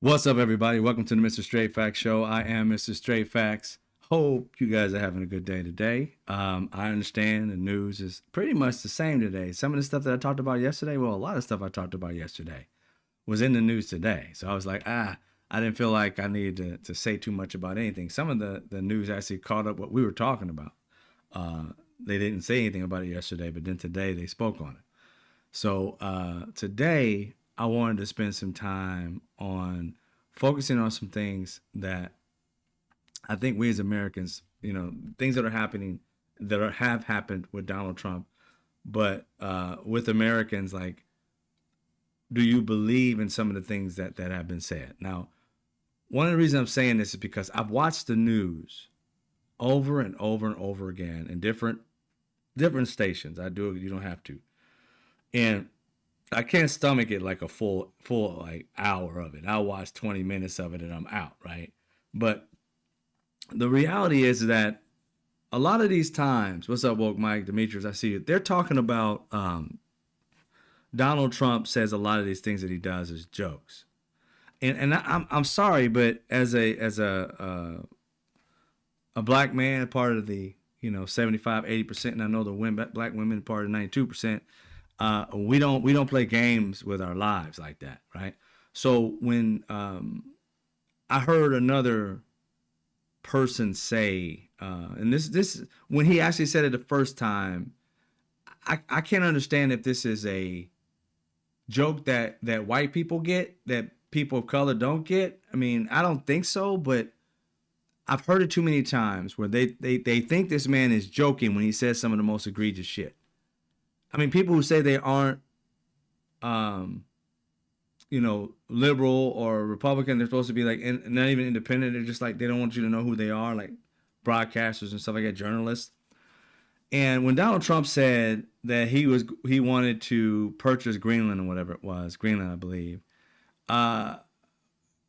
What's up, everybody? Welcome to the Mr. Straight Facts Show. I am Mr. Straight Facts. Hope you guys are having a good day today. I understand the news is pretty much the same today. Some of the stuff that I talked about yesterday, well, a lot of stuff I talked about yesterday was in the news today. So I was like, I didn't feel like I needed to say too much about anything. Some of the news actually caught up what we were talking about. They didn't say anything about it yesterday, but then today they spoke on it. So today I wanted to spend some time on focusing on some things that I think we as Americans, things that are happening have happened with Donald Trump, but with Americans, like, do you believe in some of the things that have been said? Now, one of the reasons I'm saying this is because I've watched the news over and over and over again in different stations. I do it. You don't have to. And I can't stomach it like a full like hour of it. I'll watch 20 minutes of it and I'm out, right? But the reality is that a lot of these times, what's up, woke Mike, Demetrius? I see you. They're talking about Donald Trump says a lot of these things that he does as jokes, and I'm sorry, but as a black man, part of the 75-80%, and I know the black women part of 92%. We don't play games with our lives like that, right? So when I heard another person say, and this when he actually said it the first time, I can't understand if this is a joke that white people get that people of color don't get. I mean, I don't think so, but I've heard it too many times where they think this man is joking when he says some of the most egregious shit. I mean, people who say they aren't, liberal or Republican, they're supposed to be like not even independent. They're just like, they don't want you to know who they are, like broadcasters and stuff like that, journalists. And when Donald Trump said that he wanted to purchase Greenland or whatever it was, Greenland, I believe,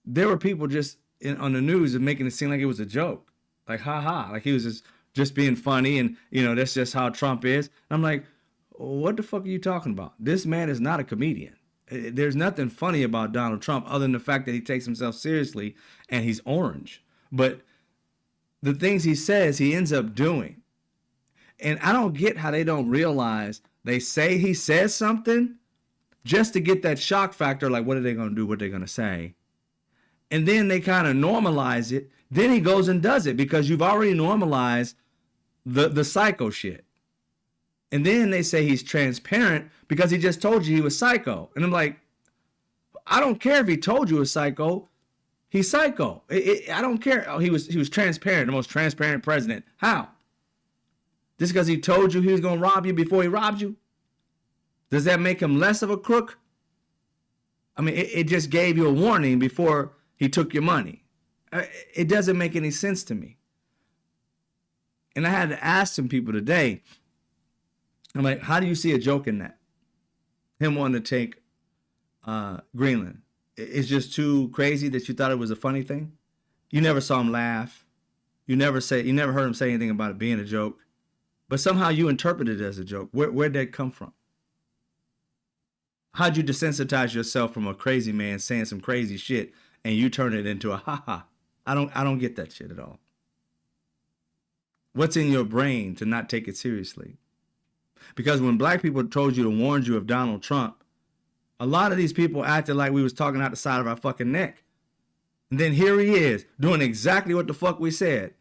there were people just on the news making it seem like it was a joke, like like he was just being funny, and that's just how Trump is. And I'm like, what the fuck are you talking about? This man is not a comedian. There's nothing funny about Donald Trump other than the fact that he takes himself seriously and he's orange. But the things he says, he ends up doing. And I don't get how they don't realize they say he says something just to get that shock factor, like what are they going to do, what they're going to say. And then they kind of normalize it. Then he goes and does it because you've already normalized the psycho shit. And then they say he's transparent because he just told you he was psycho. And I'm like, I don't care if he told you he was psycho. He's psycho. I don't care. Oh, he was transparent, the most transparent president. How? Just because he told you he was going to rob you before he robbed you? Does that make him less of a crook? I mean, it just gave you a warning before he took your money. It doesn't make any sense to me. And I had to ask some people today, I'm like, how do you see a joke in that? Him wanting to take Greenland. It's just too crazy that you thought it was a funny thing. You never saw him laugh. You never heard him say anything about it being a joke. But somehow you interpreted it as a joke. Where'd that come from? How'd you desensitize yourself from a crazy man saying some crazy shit and you turn it into a ha-ha? I don't get that shit at all. What's in your brain to not take it seriously? Because when black people told you to warn you of Donald Trump, a lot of these people acted like we was talking out the side of our fucking neck. And then here he is doing exactly what the fuck we said.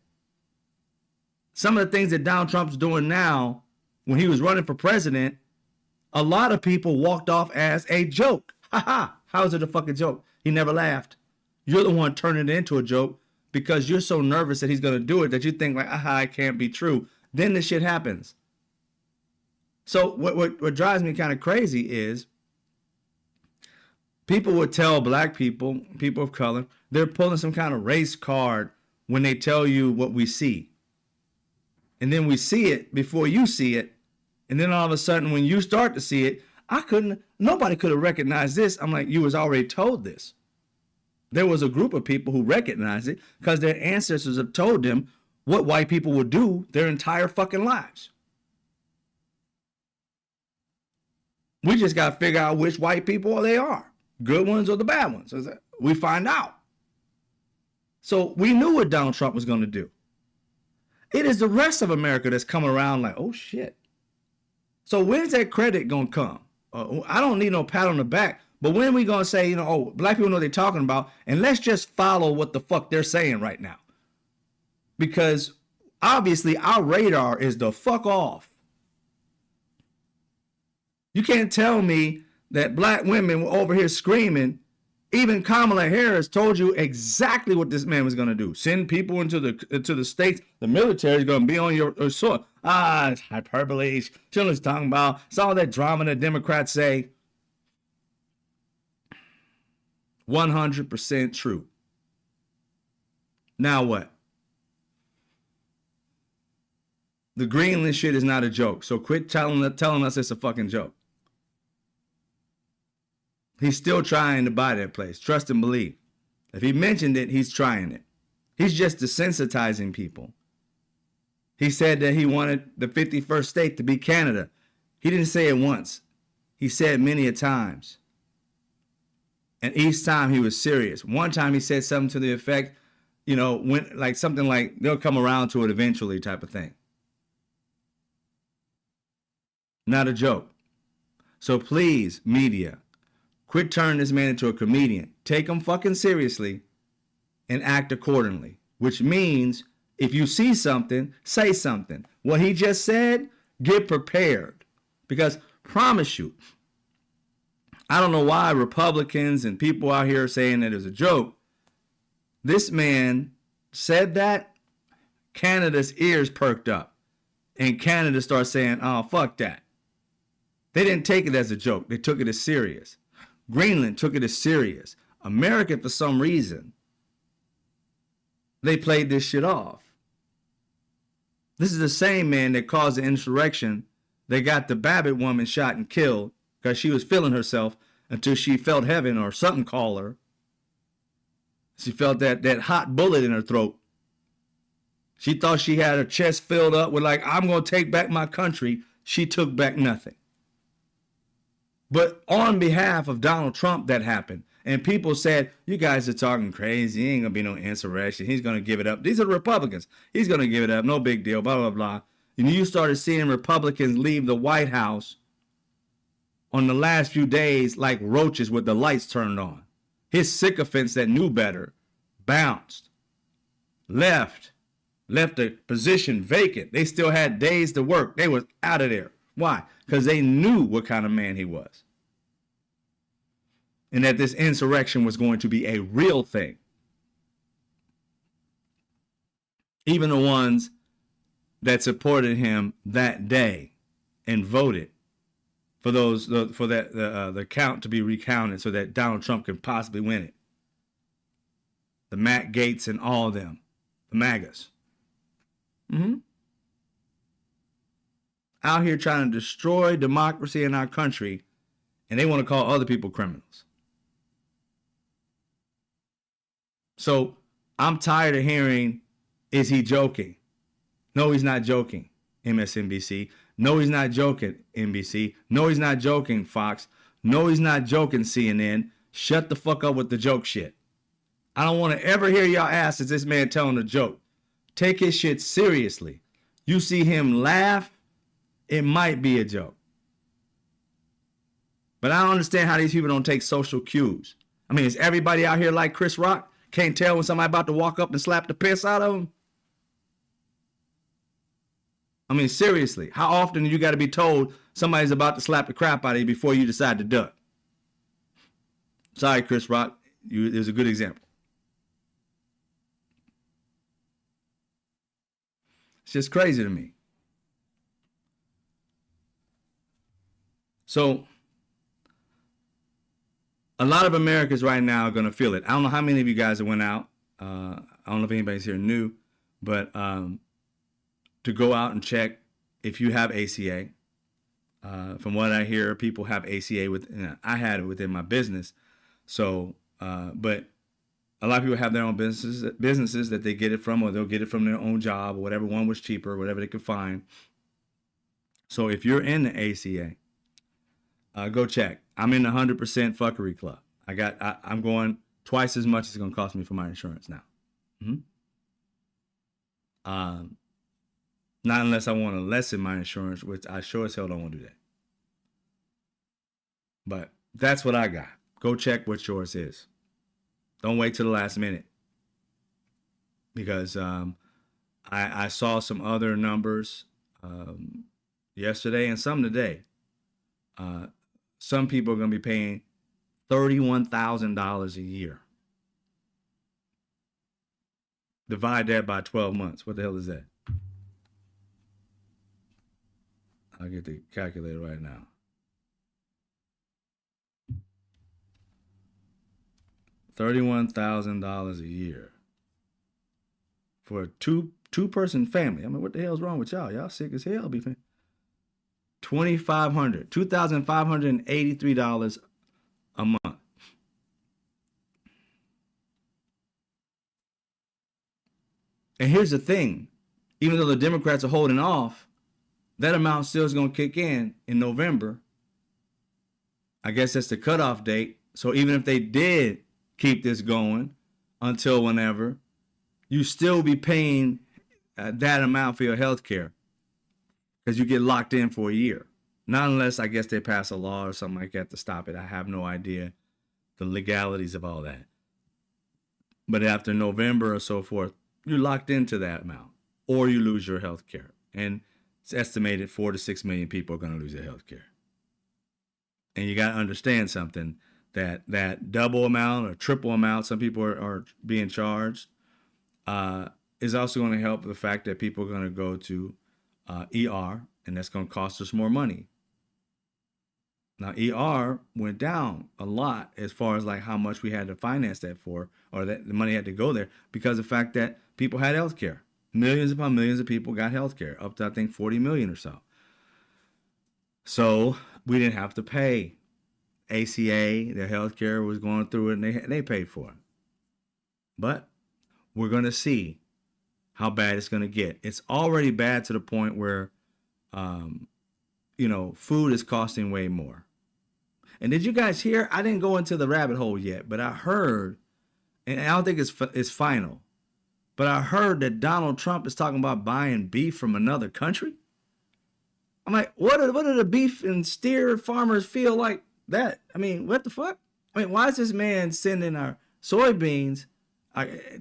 Some of the things that Donald Trump's doing now, when he was running for president, a lot of people walked off as a joke. How is it a fucking joke? He never laughed. You're the one turning it into a joke because you're so nervous that he's going to do it that you think like, it can't be true. Then this shit happens. So what drives me kind of crazy is people would tell black people, people of color, they're pulling some kind of race card when they tell you what we see. And then we see it before you see it. And then all of a sudden when you start to see it, nobody could have recognized this. I'm like, you was already told this. There was a group of people who recognized it because their ancestors have told them what white people would do their entire fucking lives. We just got to figure out which white people they are, good ones or the bad ones. we find out. So we knew what Donald Trump was going to do. It is the rest of America that's coming around like, oh shit. So when's that credit going to come? I don't need no pat on the back, but when are we going to say, oh, black people know what they're talking about, and let's just follow what the fuck they're saying right now. Because obviously our radar is the fuck off. You can't tell me that black women were over here screaming. Even Kamala Harris told you exactly what this man was going to do. Send people into the states. The military is going to be on your soil. It's hyperbole. Sheila's talking about. It's all that drama the Democrats say. 100% true. Now what? The Greenland shit is not a joke. So quit telling us it's a fucking joke. He's still trying to buy that place. Trust and believe. If he mentioned it, he's trying it. He's just desensitizing people. He said that he wanted the 51st state to be Canada. He didn't say it once. He said many a times. And each time he was serious. One time he said something to the effect, when like something like they'll come around to it eventually type of thing. Not a joke. So please, media, quit turning this man into a comedian. Take him fucking seriously and act accordingly. Which means if you see something, say something. What he just said, get prepared. Because promise you, I don't know why Republicans and people out here are saying that it's a joke. This man said that, Canada's ears perked up. And Canada starts saying, oh, fuck that. They didn't take it as a joke. They took it as serious. Greenland took it as serious. America, for some reason, they played this shit off. This is the same man that caused the insurrection. They got the Babbitt woman shot and killed because she was feeling herself until she felt heaven or something call her. She felt that hot bullet in her throat. She thought she had her chest filled up with like, I'm going to take back my country. She took back nothing. But on behalf of Donald Trump, that happened. And people said, you guys are talking crazy. Ain't going to be no insurrection. He's going to give it up. These are Republicans. He's going to give it up. No big deal, blah, blah, blah. And you started seeing Republicans leave the White House on the last few days like roaches with the lights turned on. His sycophants that knew better bounced, left the position vacant. They still had days to work. They was out of there. Why? Because they knew what kind of man he was. And that this insurrection was going to be a real thing. Even the ones that supported him that day and voted for the count to be recounted so that Donald Trump can possibly win it. The Matt Gaetz and all of them. The MAGAs. Out here trying to destroy democracy in our country, and they want to call other people criminals. So I'm tired of hearing, is he joking? No, he's not joking, MSNBC. No, he's not joking, NBC. No, he's not joking, Fox. No, he's not joking, CNN. Shut the fuck up with the joke shit. I don't want to ever hear y'all ask, is this man telling a joke? Take his shit seriously. You see him laugh, it might be a joke. But I don't understand how these people don't take social cues. I mean, is everybody out here like Chris Rock? Can't tell when somebody about to walk up and slap the piss out of him? I mean, seriously, how often do you got to be told somebody's about to slap the crap out of you before you decide to duck? Sorry, Chris Rock. There's a good example. It's just crazy to me. So, a lot of Americans right now are going to feel it. I don't know how many of you guys that went out. I don't know if anybody's here new, but to go out and check if you have ACA. From what I hear, people have ACA I had it within my business. So, but a lot of people have their own businesses that they get it from, or they'll get it from their own job, or whatever one was cheaper, whatever they could find. So if you're in the ACA, go check. I'm in the 100% fuckery club. I'm going twice as much as it's going to cost me for my insurance now. Mm-hmm. Not unless I want to lessen my insurance, which I sure as hell don't want to do that. But that's what I got. Go check what yours is. Don't wait till the last minute. Because I saw some other numbers yesterday and some today. Some people are going to be paying $31,000 a year. Divide that by 12 months. What the hell is that? I'll get the calculator right now. $31,000 a year for a two-person family. I mean, what the hell's wrong with y'all? Y'all sick as hell, be $2,583 a month. And here's the thing: even though the Democrats are holding off, that amount still is going to kick in November. I guess that's the cutoff date. So even if they did keep this going until whenever, you still be paying that amount for your health care because you get locked in for a year. Not unless, I guess, they pass a law or something like that to stop it. I have no idea the legalities of all that. But after November or so forth, you're locked into that amount or you lose your health care. And it's estimated 4 to 6 million people are going to lose their health care. And you got to understand something, that double amount or triple amount some people are being charged is also going to help the fact that people are going to go to ER, and that's going to cost us more money. Now, ER went down a lot as far as like how much we had to finance that for, or that the money had to go there because of the fact that people had health care. Millions upon millions of people got health care, up to, I think, 40 million or so. So we didn't have to pay. ACA, their health care was going through it, and they paid for it. But we're going to see how bad it's going to get. It's already bad to the point where, food is costing way more. And did you guys hear? I didn't go into the rabbit hole yet, but I heard, and I don't think it's final, but I heard that Donald Trump is talking about buying beef from another country. I'm like, what do the beef and steer farmers feel like that? I mean, what the fuck? I mean, why is this man sending our soybeans?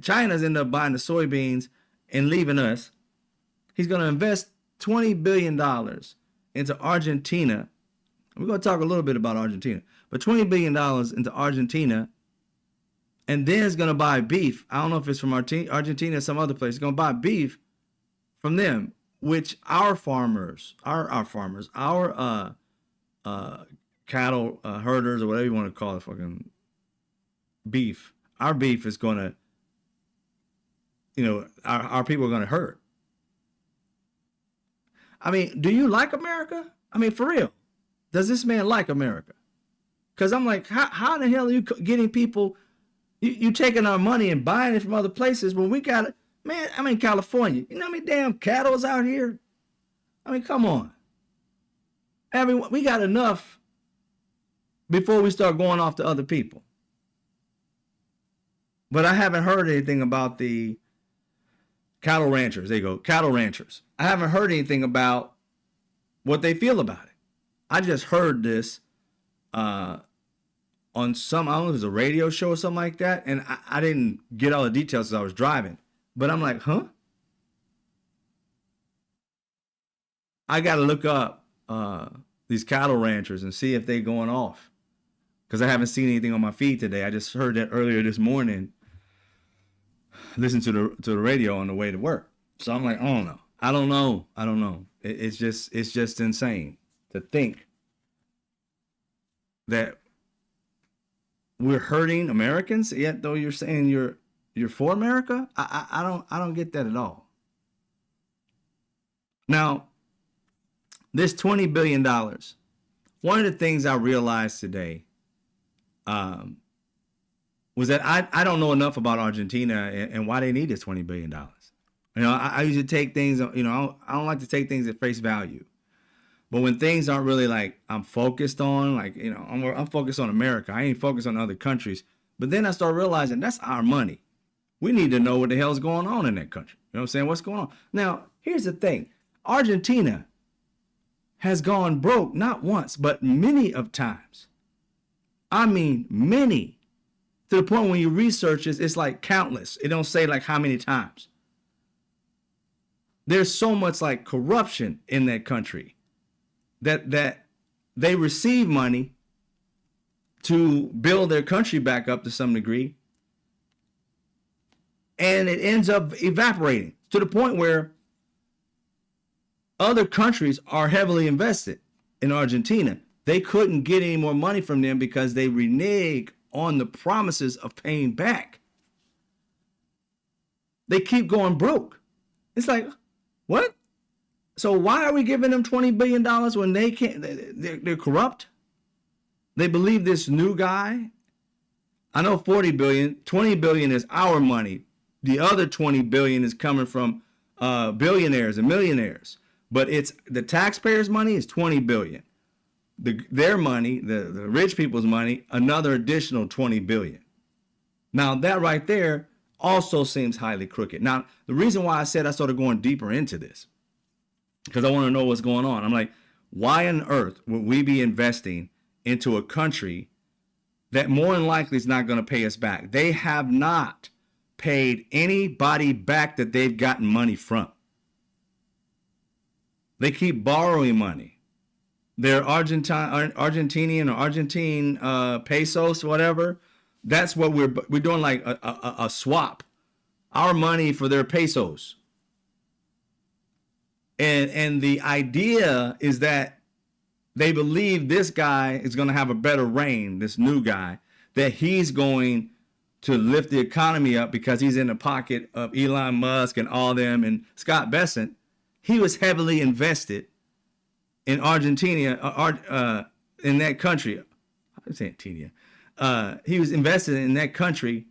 China's ended up buying the soybeans and leaving us. He's going to invest $20 billion into Argentina. We're going to talk a little bit about Argentina, but $20 billion into Argentina, and then it's going to buy beef. I don't know if it's from Argentina or some other place. It's going to buy beef from them, which our farmers, our cattle herders or whatever you want to call it, fucking beef. Our beef is going to, our people are going to hurt. I mean, do you like America? I mean, for real. Does this man like America? Because I'm like, how the hell are you getting people, you taking our money and buying it from other places when we got it? Man, I'm in California. You know how many damn cattle's out here? I mean, come on. We got enough before we start going off to other people. But I haven't heard anything about the cattle ranchers. There you go, cattle ranchers. I haven't heard anything about what they feel about it. I just heard this on some, I don't know if it was a radio show or something like that, and I didn't get all the details because I was driving. But I'm like, huh? I got to look up these cattle ranchers and see if they're going off, because I haven't seen anything on my feed today. I just heard that earlier this morning. Listened to the radio on the way to work. So I'm like, I don't know. It's just insane to think that we're hurting Americans, yet though you're saying you're for America. I don't get that at all. Now, this $20 billion, one of the things I realized today was that I don't know enough about Argentina and why they need this $20 billion. I usually take things, I don't like to take things at face value. But when things aren't really like I'm focused on, like, I'm focused on America. I ain't focused on other countries. But then I started realizing that's our money. We need to know what the hell's going on in that country. You know what I'm saying? What's going on? Now, here's the thing. Argentina has gone broke not once, but many of times. I mean, many. To the point when you research it, it's like countless. It don't say like how many times. There's so much like corruption in that country that they receive money to build their country back up to some degree, and it ends up evaporating to the point where other countries are heavily invested in Argentina. They couldn't get any more money from them because they renege on the promises of paying back. They keep going broke. It's like, what? So why are we giving them $20 billion when they can't? They're corrupt. They believe this new guy. I know 40 billion, 20 billion is our money. The other 20 billion is coming from billionaires and millionaires. But it's the taxpayers' money is 20 billion. Their money, the rich people's money, another additional 20 billion. Now that right there also seems highly crooked. Now, the reason why I said I started going deeper into this, because I want to know what's going on. I'm like, why on earth would we be investing into a country that more than likely is not going to pay us back? They have not paid anybody back that they've gotten money from. They keep borrowing money. They're Argentinian or Argentine pesos, whatever. That's what we're doing, like a swap. Our money for their pesos. And the idea is that they believe this guy is going to have a better reign, this new guy, that he's going to lift the economy up because he's in the pocket of Elon Musk and all them and Scott Bessent. He was heavily invested in Argentina, in that country. I'm saying Argentina. He was invested in that country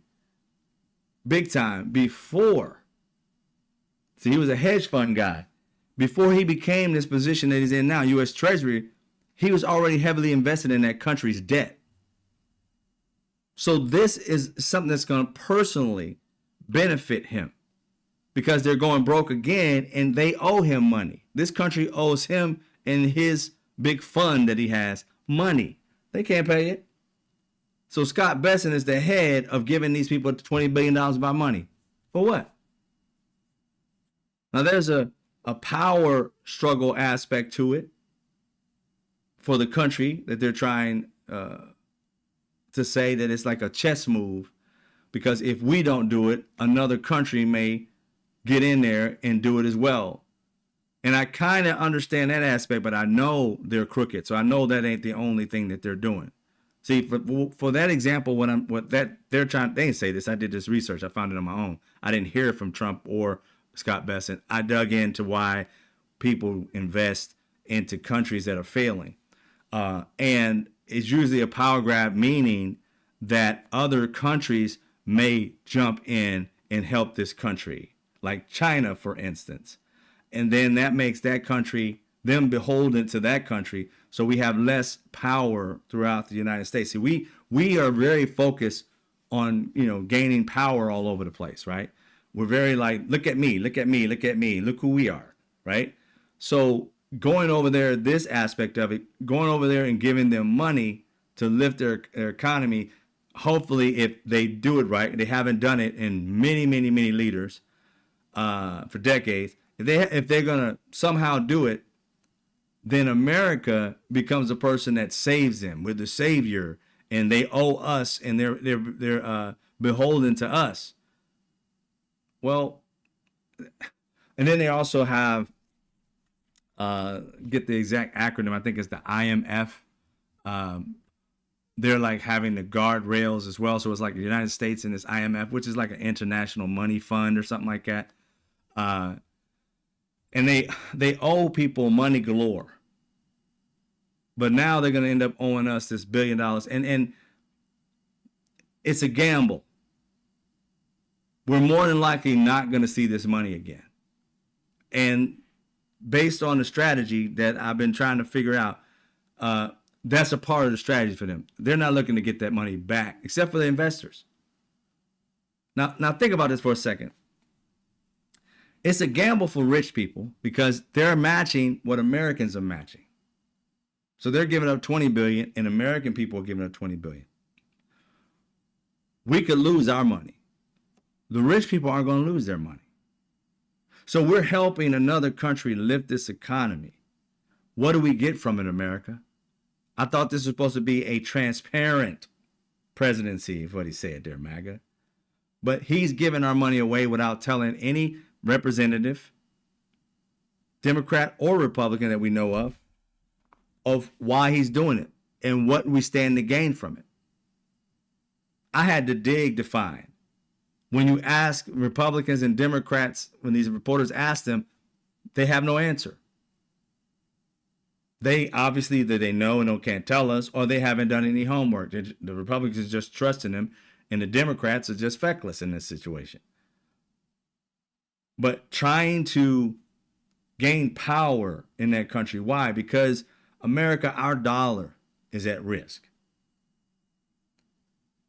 big time before. See, he was a hedge fund guy. Before he became this position that he's in now, U.S. Treasury, he was already heavily invested in that country's debt. So this is something that's going to personally benefit him because they're going broke again and they owe him money. This country owes him and his big fund that he has money. They can't pay it. So Scott Bessent is the head of giving these people $20 billion by money. For what? Now there's a power struggle aspect to it for the country that they're trying to say that it's like a chess move, because if we don't do it, another country may get in there and do it as well. And I kind of understand that aspect, but I know they're crooked. So I know that ain't the only thing that they're doing. See, for that example, they didn't say this. I did this research. I found it on my own. I didn't hear it from Trump or Scott Bessent. I dug into why people invest into countries that are failing. And it's usually a power grab, meaning that other countries may jump in and help this country, like China, for instance. And then that makes that country, them beholden to that country. So we have less power throughout the United States. See, we are very focused on, gaining power all over the place, right? We're very like, look at me, look at me, look at me, look who we are, right? So going over there, this aspect of it, going over there and giving them money to lift their economy, hopefully if they do it right, they haven't done it in many, many, many leaders for decades. If they're going to somehow do it, then America becomes a person that saves them. We're the savior, and they owe us, and they're beholden to us. Well, and then they also have get the exact acronym. I think it's the IMF. They're like having the guardrails as well. So it's like the United States and this IMF, which is like an international money fund or something like that. And they owe people money galore. But now they're going to end up owing us this $1 billion. And it's a gamble. We're more than likely not going to see this money again. And based on the strategy that I've been trying to figure out, that's a part of the strategy for them. They're not looking to get that money back, except for the investors. Now think about this for a second. It's a gamble for rich people because they're matching what Americans are matching. So they're giving up 20 billion and American people are giving up 20 billion. We could lose our money. The rich people aren't going to lose their money. So we're helping another country lift this economy. What do we get from it, America? I thought this was supposed to be a transparent presidency, is what he said there, MAGA. But he's giving our money away without telling any representative, Democrat or Republican that we know of why he's doing it and what we stand to gain from it. I had to dig to find. When you ask Republicans and Democrats, when these reporters ask them, they have no answer. They obviously either they know and can't tell us, or they haven't done any homework. The Republicans are just trusting them, and the Democrats are just feckless in this situation. But trying to gain power in that country. Why? Because America, our dollar is at risk.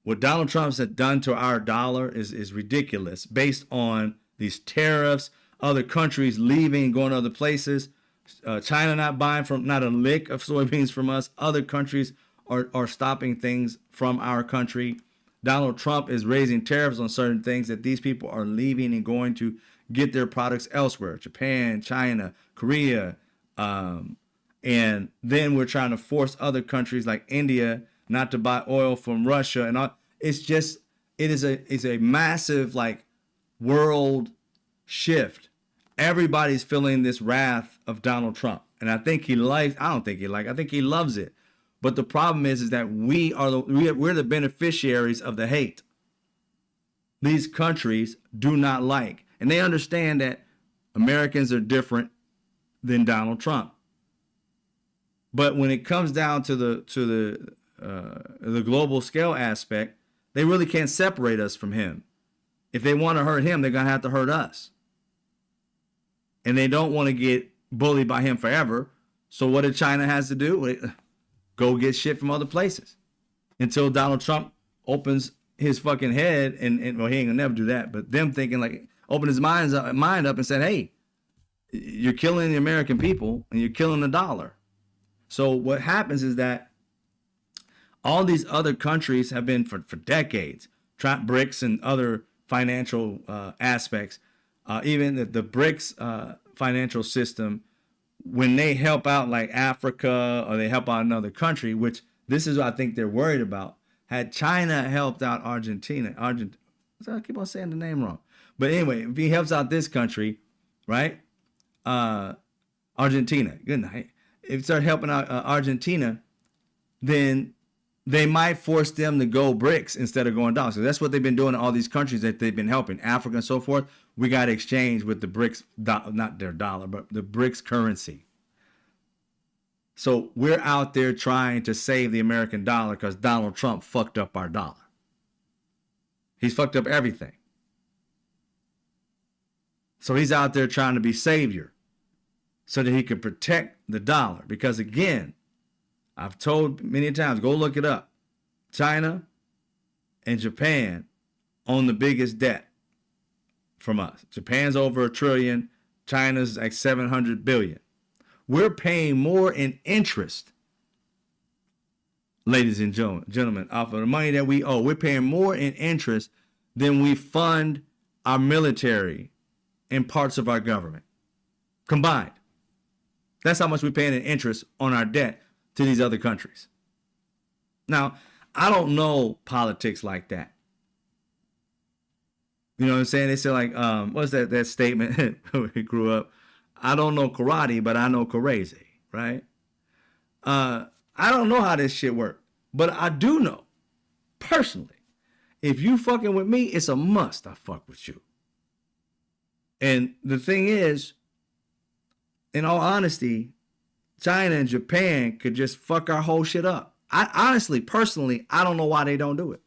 What Donald Trump has done to our dollar is ridiculous based on these tariffs, other countries leaving, going to other places, China not buying from not a lick of soybeans from us. Other countries are stopping things from our country. Donald Trump is raising tariffs on certain things that these people are leaving and going to get their products elsewhere. Japan, China, Korea. And then we're trying to force other countries like India not to buy oil from Russia. And all. It is a massive like world shift. Everybody's feeling this wrath of Donald Trump. And I think I think he loves it. But the problem is that we're the beneficiaries of the hate. These countries do not like. And they understand that Americans are different than Donald Trump. But when it comes down to the global scale aspect, they really can't separate us from him. If they want to hurt him, they're going to have to hurt us. And they don't want to get bullied by him forever. So what did China has to do? Go get shit from other places until Donald Trump opens his fucking head and well, he ain't gonna never do that. But them thinking like open his mind up and said, hey, you're killing the American people and you're killing the dollar. So what happens is that all these other countries have been for decades, BRICS and other financial aspects, even the BRICS financial system, when they help out like Africa or they help out another country, which this is what I think they're worried about. Had China helped out Argentina, I keep on saying the name wrong. But anyway, if he helps out this country, right? Argentina, good night. If you start helping out Argentina, then they might force them to go BRICS instead of going down. So that's what they've been doing in all these countries that they've been helping, Africa and so forth. We got to exchange with the BRICS, not their dollar, but the BRICS currency. So we're out there trying to save the American dollar because Donald Trump fucked up our dollar. He's fucked up everything. So he's out there trying to be savior so that he can protect the dollar. Because again, I've told many times, go look it up. China and Japan own the biggest debt from us. Japan's over $1 trillion. China's like 700 billion. We're paying more in interest, ladies and gentlemen, off of the money that we owe. We're paying more in interest than we fund our military and parts of our government combined. That's how much we're paying in interest on our debt to these other countries. Now, I don't know politics like that. You know what I'm saying? They say like, what's that statement when we grew up? I don't know karate, but I know crazy, right? I don't know how this shit works, but I do know, personally, if you fucking with me, it's a must I fuck with you. And the thing is, in all honesty, China and Japan could just fuck our whole shit up. I honestly, personally, I don't know why they don't do it.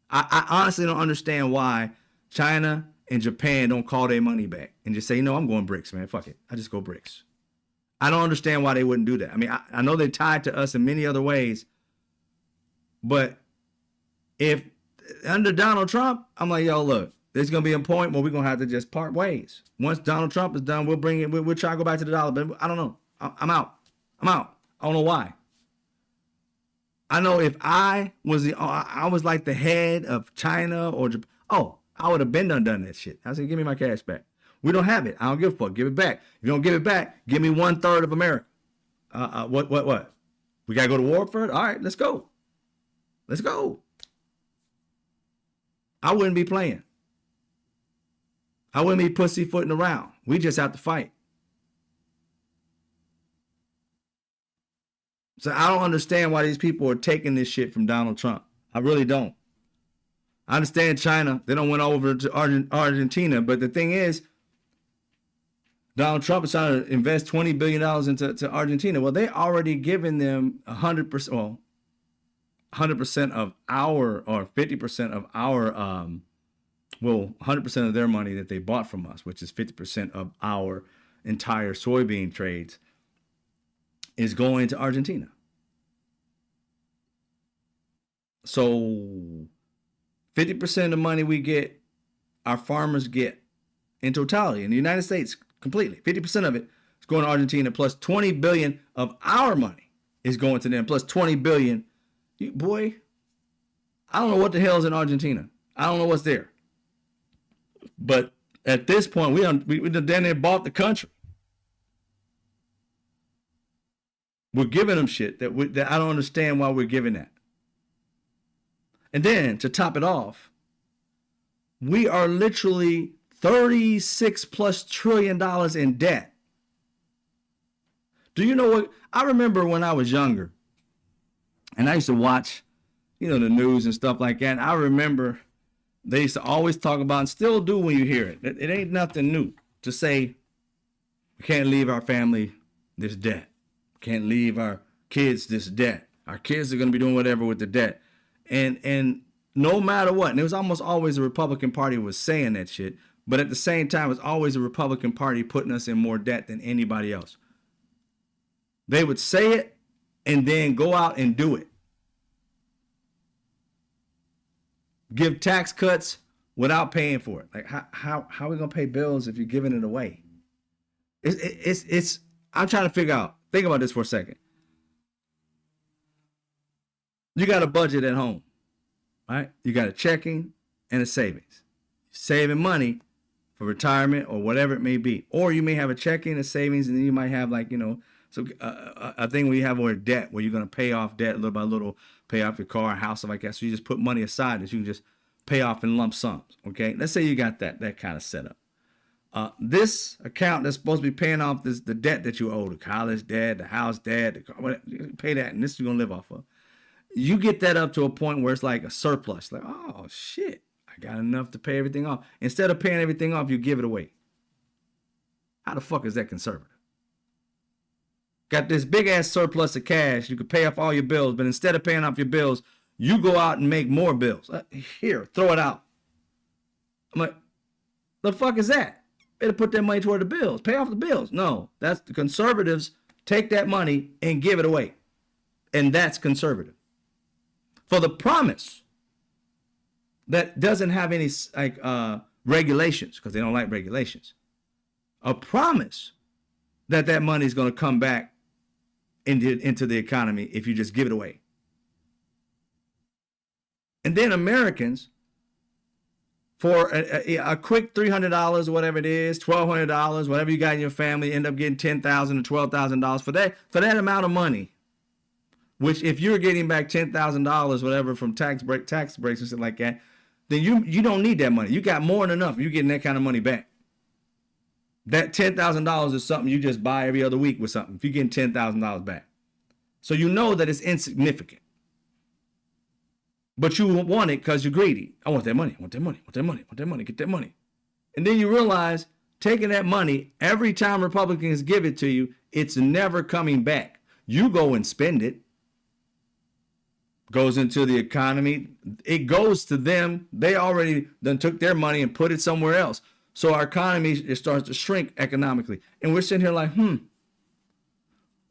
I honestly don't understand why China and Japan don't call their money back and just say, no, I'm going BRICS, man. Fuck it. I just go BRICS. I don't understand why they wouldn't do that. I mean, I know they're tied to us in many other ways, but if under Donald Trump, I'm like, yo, look, there's gonna be a point where we're gonna have to just part ways. Once Donald Trump is done, we'll bring it. We'll try to go back to the dollar, but I don't know. I'm out. I'm out. I don't know why. I know if I was I was like the head of China or Japan, oh, I would have been done that shit. I said, give me my cash back. We don't have it. I don't give a fuck. Give it back. If you don't give it back, give me 1/3 of America. What? We gotta go to war for it. All right, let's go. Let's go. I wouldn't be playing. I wouldn't be pussyfooting around. We just have to fight. So I don't understand why these people are taking this shit from Donald Trump. I really don't. I understand China. They don't went over to Argentina. But the thing is, Donald Trump is trying to invest $20 billion into Argentina. Well, they already given them 100%, well, 100% of our, or 50% of our, 100% of their money that they bought from us, which is 50% of our entire soybean trades, is going to Argentina. So 50% of the money we get, our farmers get in totality in the United States completely. 50% of it is going to Argentina, plus 20 billion of our money is going to them, plus 20 billion. Boy, I don't know what the hell is in Argentina. I don't know what's there. But at this point, we done damn near bought the country. We're giving them shit that I don't understand why we're giving that. And then to top it off, we are literally $36+ trillion in debt. Do you know what? I remember when I was younger and I used to watch, the news and stuff like that. And I remember they used to always talk about, and still do when you hear it. It ain't nothing new to say, we can't leave our family this debt. Can't leave our kids this debt. Our kids are going to be doing whatever with the debt. And no matter what, and it was almost always the Republican Party was saying that shit, but at the same time, it's always the Republican Party putting us in more debt than anybody else. They would say it and then go out and do it. Give tax cuts without paying for it. Like how are we gonna pay bills if you're giving it away? It's I'm trying to figure out. Think about this for a second. You got a budget at home, right? You got a checking and a savings. Saving money for retirement or whatever it may be. Or you may have a checking, a savings, and then you might have a thing where you have a debt where you're going to pay off debt little by little, pay off your car, house, stuff like that. So you just put money aside that you can just pay off in lump sums, okay? Let's say you got that kind of setup. This account that's supposed to be paying off the debt that you owe, the college debt, the house debt, the car, whatever, you pay that, and this you're going to live off of. You get that up to a point where it's like a surplus. Like, oh, shit, I got enough to pay everything off. Instead of paying everything off, you give it away. How the fuck is that conservative? Got this big-ass surplus of cash. You could pay off all your bills, but instead of paying off your bills, you go out and make more bills. Here, throw it out. I'm like, the fuck is that? Better put that money toward the bills. Pay off the bills. No, that's the conservatives take that money and give it away. And that's conservative. For the promise that doesn't have any regulations, because they don't like regulations. A promise that money is going to come back into the economy if you just give it away. And then Americans, for a quick $300 or whatever it is, $1,200, whatever you got in your family, end up getting $10,000 or $12,000 for that amount of money. Which, if you're getting back $10,000, whatever, from tax breaks and stuff like that, then you don't need that money. You got more than enough. You're getting that kind of money back. That $10,000 is something you just buy every other week with something. If you're getting $10,000 back, so you know that it's insignificant. But you want it because you're greedy. I want that money. I want that money. I want that money. I want that money. Get that money. And then you realize taking that money, every time Republicans give it to you, it's never coming back. You go and spend it. Goes into the economy. It goes to them. They already then took their money and put it somewhere else. So our economy, it starts to shrink economically. And we're sitting here like,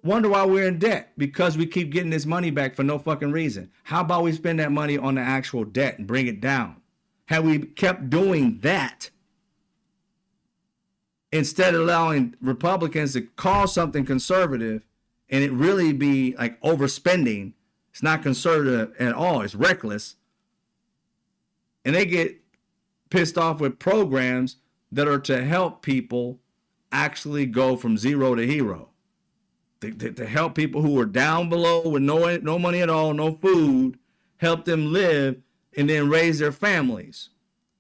wonder why we're in debt, because we keep getting this money back for no fucking reason. How about we spend that money on the actual debt and bring it down? Had we kept doing that, instead of allowing Republicans to call something conservative and it really be like overspending, it's not conservative at all, it's reckless, and they get pissed off with programs that are to help people actually go from zero to hero, to help people who are down below with no money at all, no food, help them live and then raise their families,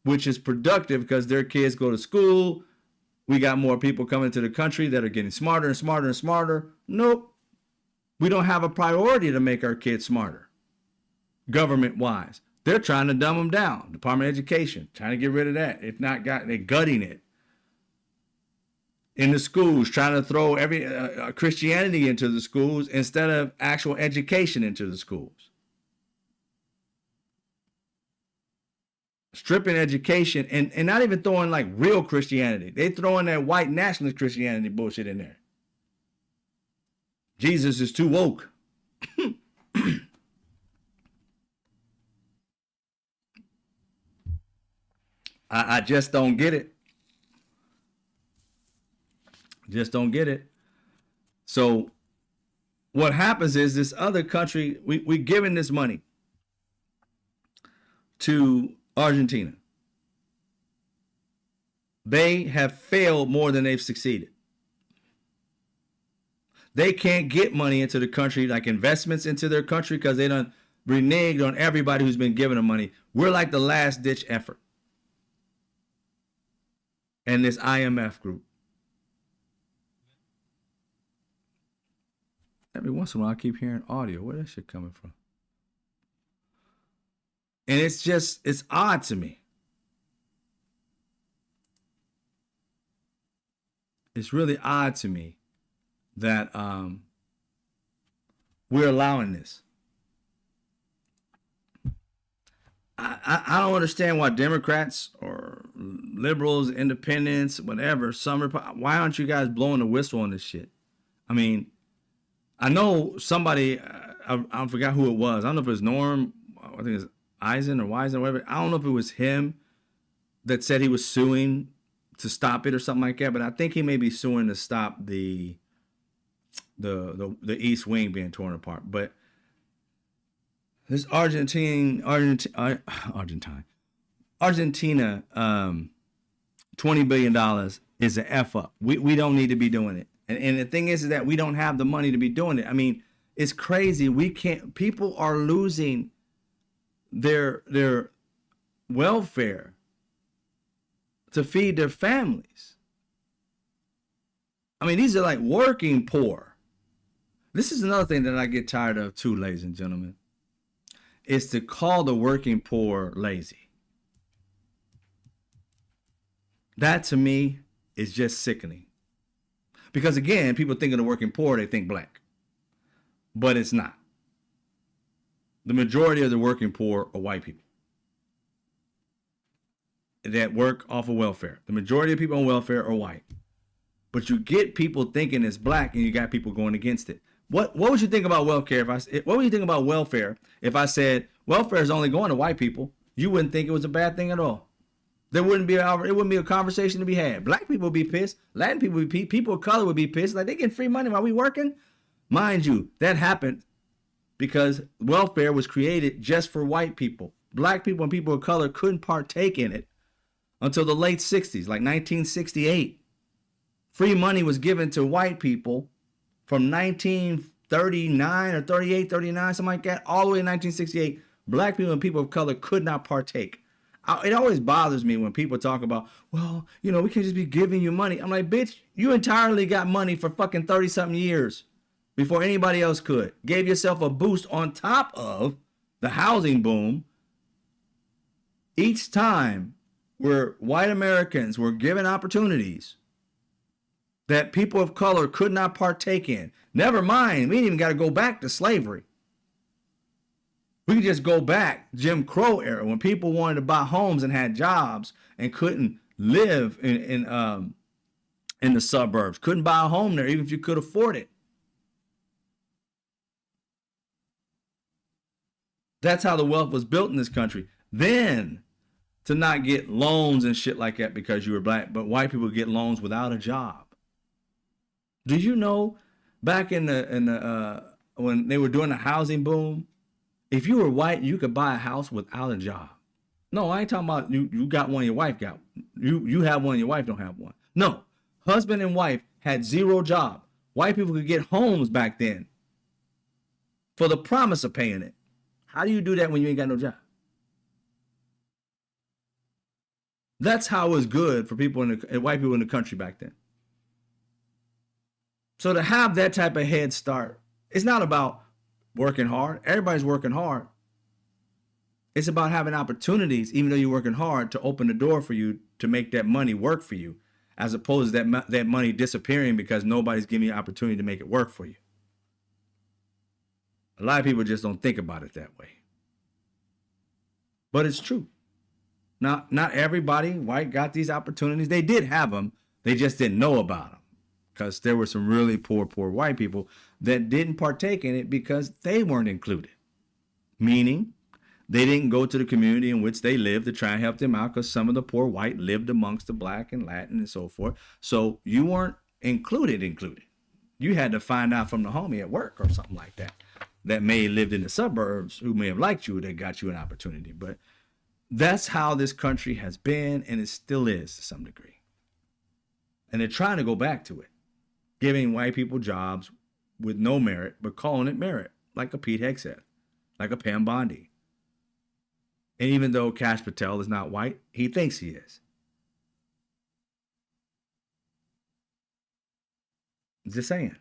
which is productive because their kids go to school. We got more people coming to the country that are getting smarter and smarter and smarter. Nope. We don't have a priority to make our kids smarter, government-wise. They're trying to dumb them down. Department of Education, trying to get rid of that. If not, they're gutting it. In the schools, trying to throw every Christianity into the schools instead of actual education into the schools. Stripping education and not even throwing like real Christianity. They throwing that white nationalist Christianity bullshit in there. Jesus is too woke. I just don't get it. Just don't get it. So what happens is this other country, we're giving this money to Argentina. They have failed more than they've succeeded. They can't get money into the country, like investments into their country, because they done reneged on everybody who's been giving them money. We're like the last ditch effort. And this IMF group. Every once in a while I keep hearing audio. Where that shit coming from? And it's odd to me. It's really odd to me that we're allowing this. I don't understand why Democrats or liberals, independents, whatever, why aren't you guys blowing the whistle on this shit? I mean, I know somebody, I forgot who it was. I don't know if it was Norm, I think it's Eisen or Wisen or whatever. I don't know if it was him that said he was suing to stop it or something like that, but I think he may be suing to stop the East Wing being torn apart. But this Argentina, $20 billion is an F up. We don't need to be doing it. And the thing is that we don't have the money to be doing it. I mean, it's crazy. People are losing their welfare to feed their families. I mean, these are like working poor. This is another thing that I get tired of too, ladies and gentlemen, is to call the working poor lazy. That to me is just sickening. Because again, people think of the working poor, they think black. But it's not. The majority of the working poor are white people that work off of welfare. The majority of people on welfare are white. But you get people thinking it's black and you got people going against it. What would you think about welfare what would you think about welfare if I said welfare is only going to white people? You wouldn't think it was a bad thing at all. It wouldn't be a conversation to be had. Black people would be pissed. Latin people would be pissed. People of color would be pissed. Like, they getting free money while we working? Mind you, that happened because welfare was created just for white people. Black people and people of color couldn't partake in it until the late 60s, like 1968. Free money was given to white people from 1939 or 38, 39, something like that, all the way to 1968. Black people and people of color could not partake. It always bothers me when people talk about, well, we can't just be giving you money. I'm like, bitch, you entirely got money for fucking 30-something years before anybody else could. Gave yourself a boost on top of the housing boom. Each time where white Americans were given opportunities that people of color could not partake in. Never mind, we ain't even got to go back to slavery. We can just go back Jim Crow era when people wanted to buy homes and had jobs and couldn't live in the suburbs, couldn't buy a home there even if you could afford it. That's how the wealth was built in this country. Then to not get loans and shit like that because you were black, but white people get loans without a job. Do you know back in the when they were doing the housing boom, if you were white, you could buy a house without a job. No, I ain't talking about you got one, your wife got you have one, your wife don't have one. No, husband and wife had zero job. White people could get homes back then for the promise of paying it. How do you do that when you ain't got no job? That's how it was good for people white people in the country back then. So to have that type of head start, it's not about working hard. Everybody's working hard. It's about having opportunities, even though you're working hard, to open the door for you to make that money work for you, as opposed to that money disappearing because nobody's giving you an opportunity to make it work for you. A lot of people just don't think about it that way. But it's true. Now, not everybody white got these opportunities. They did have them. They just didn't know about them because there were some really poor white people that didn't partake in it because they weren't included. Meaning, they didn't go to the community in which they lived to try and help them out because some of the poor white lived amongst the black and Latin and so forth. So you weren't included. You had to find out from the homie at work or something like that may have lived in the suburbs who may have liked you that got you an opportunity. But that's how this country has been, and it still is to some degree. And they're trying to go back to it, giving white people jobs with no merit, but calling it merit, like a Pete Hegseth, like a Pam Bondi. And even though Kash Patel is not white, he thinks he is. Just saying.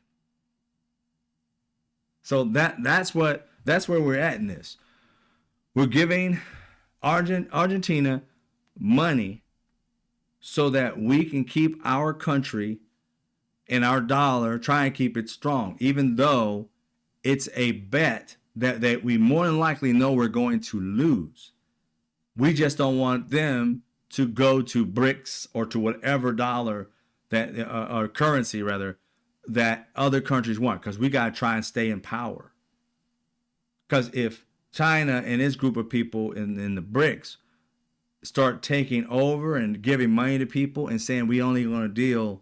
So that's where we're at in this. We're giving Argentina money so that we can keep our country and our dollar, try and keep it strong, even though it's a bet that we more than likely know we're going to lose. We just don't want them to go to BRICS or to whatever dollar that or currency rather that other countries want, because we got to try and stay in power. Because if China and its group of people in the BRICS start taking over and giving money to people and saying we only going to deal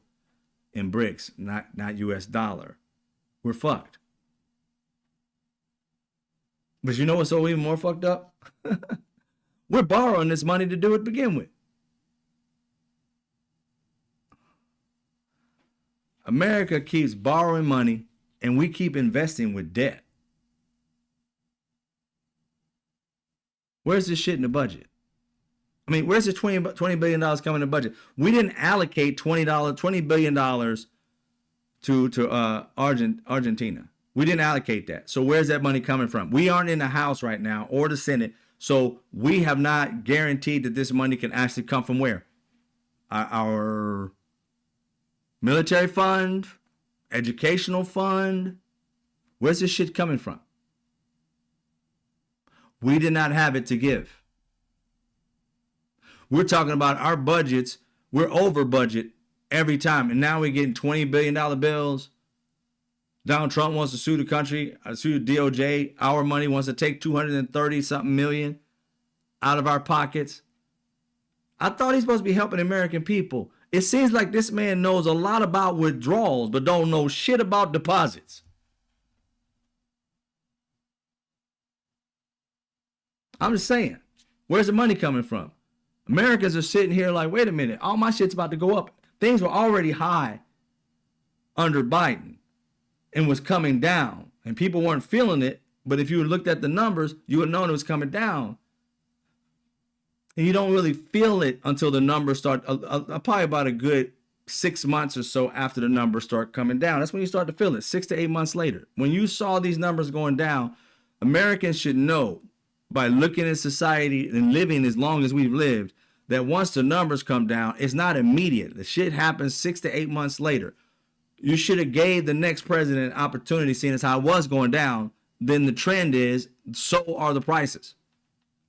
in BRICS, not US dollar, we're fucked. But you know what's so even more fucked up? We're borrowing this money to do it to begin with. America keeps borrowing money and we keep investing with debt. Where's this shit in the budget? I mean, where's the $20 billion coming in the budget? We didn't allocate $20 billion to Argentina. We didn't allocate that. So where's that money coming from? We aren't in the House right now or the Senate. So we have not guaranteed that this money can actually come from where? Our military fund, educational fund. Where's this shit coming from? We did not have it to give. We're talking about our budgets. We're over budget every time. And now we're getting $20 billion bills. Donald Trump wants to sue the country, sue the DOJ. Our money wants to take 230 something million out of our pockets. I thought he's supposed to be helping the American people. It seems like this man knows a lot about withdrawals, but don't know shit about deposits. I'm just saying, where's the money coming from? Americans are sitting here like, wait a minute, all my shit's about to go up. Things were already high under Biden and was coming down, and people weren't feeling it. But if you looked at the numbers, you would know it was coming down. And you don't really feel it until the numbers start, probably about a good 6 months or so after the numbers start coming down. That's when you start to feel it, 6 to 8 months later. When you saw these numbers going down, Americans should know by looking at society and living as long as we've lived, that once the numbers come down, it's not immediate. The shit happens 6 to 8 months later. You should have gave the next president an opportunity, seeing as how it was going down. Then the trend is, so are the prices.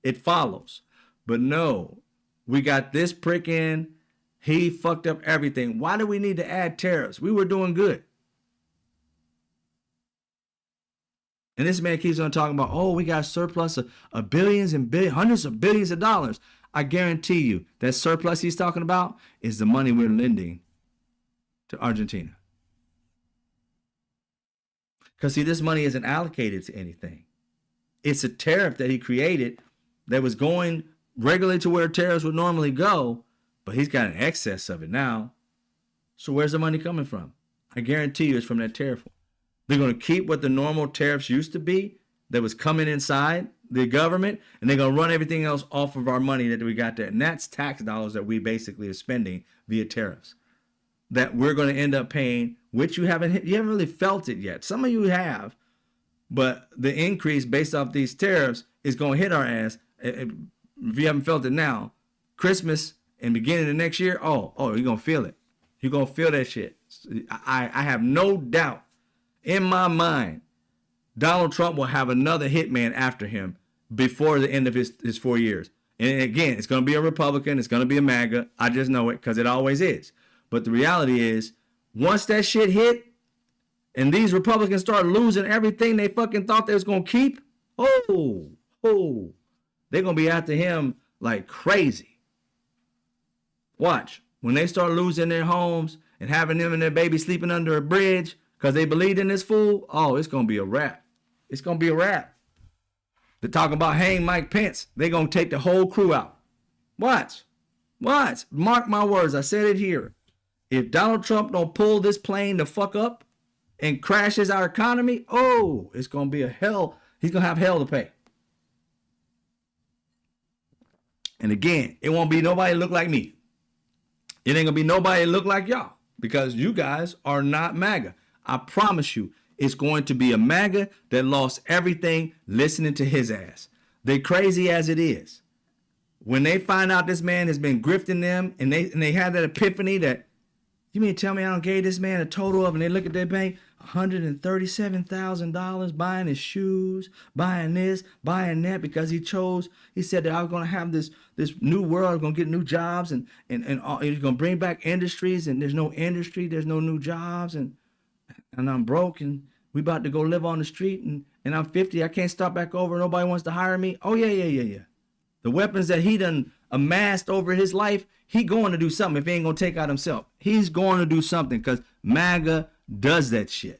It follows. But no, we got this prick in. He fucked up everything. Why do we need to add tariffs? We were doing good. And this man keeps on talking about, oh, we got a surplus of billions and hundreds of billions of dollars. I guarantee you that surplus he's talking about is the money we're lending to Argentina. Because see, this money isn't allocated to anything. It's a tariff that he created that was going regularly to where tariffs would normally go, but he's got an excess of it now. So where's the money coming from? I guarantee you it's from that tariff. They're going to keep what the normal tariffs used to be that was coming inside the government, and they're going to run everything else off of our money that we got there. And that's tax dollars that we basically are spending via tariffs that we're going to end up paying, which you haven't really felt it yet. Some of you have, but the increase based off these tariffs is going to hit our ass. If you haven't felt it now, Christmas and beginning of next year, you're going to feel it. You're going to feel that shit. I have no doubt in my mind, Donald Trump will have another hitman after him before the end of his 4 years. And again, it's going to be a Republican. It's going to be a MAGA. I just know it because it always is. But the reality is, once that shit hit and these Republicans start losing everything they fucking thought they was going to keep, they're going to be after him like crazy. Watch. When they start losing their homes and having them and their baby sleeping under a bridge because they believed in this fool, it's going to be a wrap. It's going to be a wrap. They're talking about hang Mike Pence. They're going to take the whole crew out. Watch. Mark my words. I said it here. If Donald Trump don't pull this plane the fuck up and crashes our economy, it's going to be a hell. He's going to have hell to pay. And again, it won't be nobody look like me. It ain't going to be nobody look like y'all because you guys are not MAGA. I promise you, it's going to be a MAGA that lost everything listening to his ass. They crazy as it is. When they find out this man has been grifting them and they have that epiphany that, you mean tell me I don't gave this man a total of, and they look at their bank, $137,000 buying his shoes, buying this, buying that, because he said that I was going to have this new world, going to get new jobs, and he's going to bring back industries, and there's no industry, there's no new jobs, and I'm broke, and we about to go live on the street, and I'm 50, I can't start back over, nobody wants to hire me. Yeah. The weapons that he done amassed over his life, he going to do something if he ain't going to take out himself. He's going to do something because MAGA does that shit.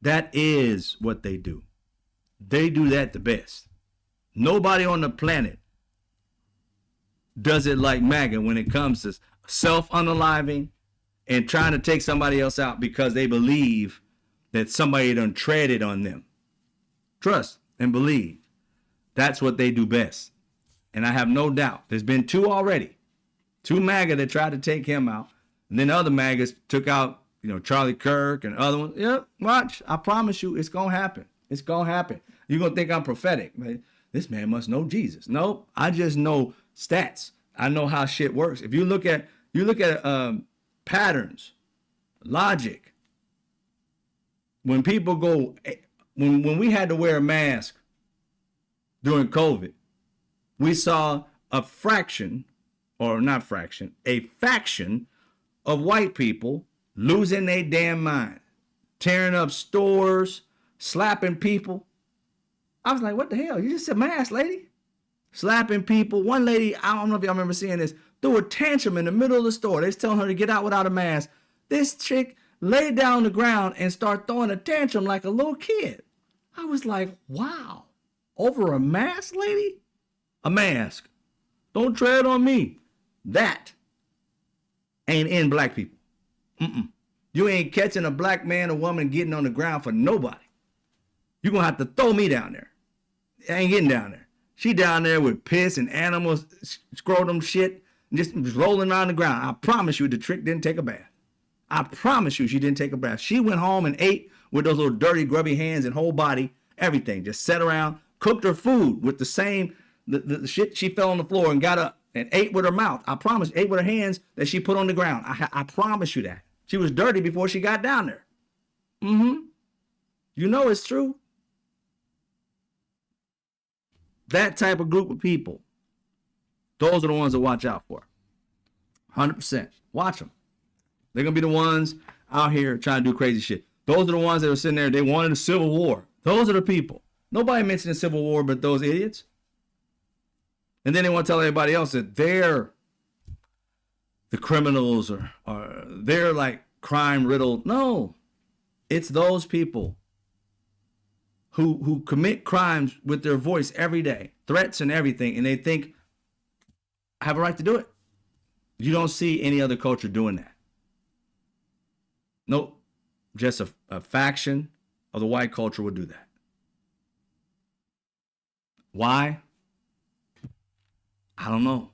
That is what they do. They do that the best. Nobody on the planet does it like MAGA when it comes to self-unaliving and trying to take somebody else out because they believe that somebody done treaded on them. Trust and believe. That's what they do best. And I have no doubt. There's been two already. Two MAGA that tried to take him out. And then other MAGAs took out, Charlie Kirk and other ones. Yeah, watch. I promise you it's going to happen. It's going to happen. You're going to think I'm prophetic. This man must know Jesus. No, I just know stats. I know how shit works. If you look at patterns, logic, when people go, when we had to wear a mask during COVID, we saw a faction of white people losing their damn mind, tearing up stores, slapping people. I was like, what the hell? You just said mask, lady? Slapping people. One lady, I don't know if y'all remember seeing this, threw a tantrum in the middle of the store. They was telling her to get out without a mask. This chick laid down on the ground and started throwing a tantrum like a little kid. I was like, wow. Over a mask, lady? A mask. Don't tread on me. That ain't in black people. You ain't catching a black man or woman getting on the ground for nobody. You're going to have to throw me down there. I ain't getting down there. She down there with piss and animals, scrotum shit, and just rolling around the ground. I promise you the trick didn't take a bath. I promise you she didn't take a bath. She went home and ate with those little dirty, grubby hands and whole body, everything. Just sat around, cooked her food with the same, the shit she fell on the floor and got up and ate with her mouth. I promise, ate with her hands that she put on the ground. I promise you that. She was dirty before she got down there. You know it's true. That type of group of people, those are the ones to watch out for. 100%. Watch them. They're going to be the ones out here trying to do crazy shit. Those are the ones that are sitting there. They wanted a civil war. Those are the people. Nobody mentioned the Civil War but those idiots. And then they want to tell everybody else that they're the criminals or they're like crime riddled. No, it's those people who commit crimes with their voice every day, threats and everything, and they think I have a right to do it. You don't see any other culture doing that. Nope, just a faction of the white culture would do that. Why? I don't know.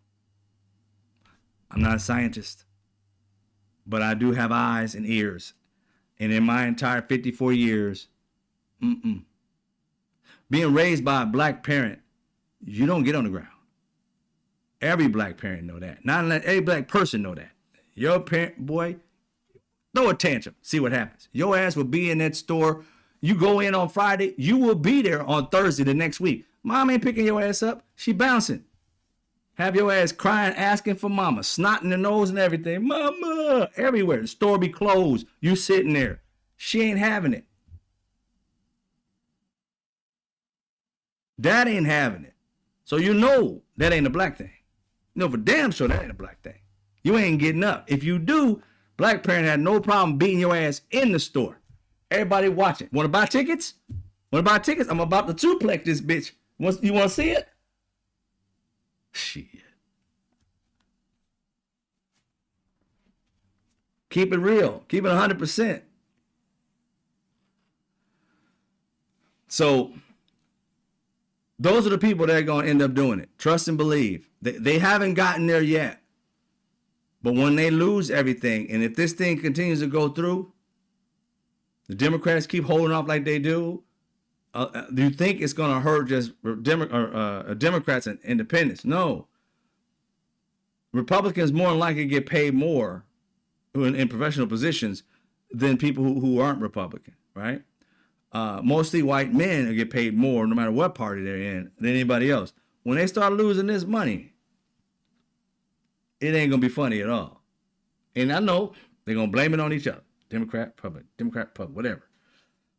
I'm not a scientist, but I do have eyes and ears. And in my entire 54 years, being raised by a black parent, you don't get on the ground. Every black parent know that. Not every black person know that. Your parent, boy, throw a tantrum, see what happens. Your ass will be in that store. You go in on Friday, you will be there on Thursday the next week. Mom ain't picking your ass up. She bouncing. Have your ass crying, asking for mama, snot in the nose and everything. Mama, everywhere. The store be closed. You sitting there. She ain't having it. Dad ain't having it. So you know that ain't a black thing. You know for damn sure that ain't a black thing. You ain't getting up. If you do, black parent had no problem beating your ass in the store. Everybody watching. Want to buy tickets? Want to buy tickets? I'm about to duplex this bitch. You want to see it? Shit. Keep it real. Keep it 100%. So those are the people that are going to end up doing it. Trust and believe. They haven't gotten there yet. But when they lose everything, and if this thing continues to go through, the Democrats keep holding off like they do, do you think it's going to hurt just Democrats and independents? No. Republicans more than likely get paid more in professional positions than people who aren't Republican, right? Mostly white men get paid more no matter what party they're in than anybody else. When they start losing this money, it ain't going to be funny at all. And I know they're going to blame it on each other. Democrat, Republic, whatever.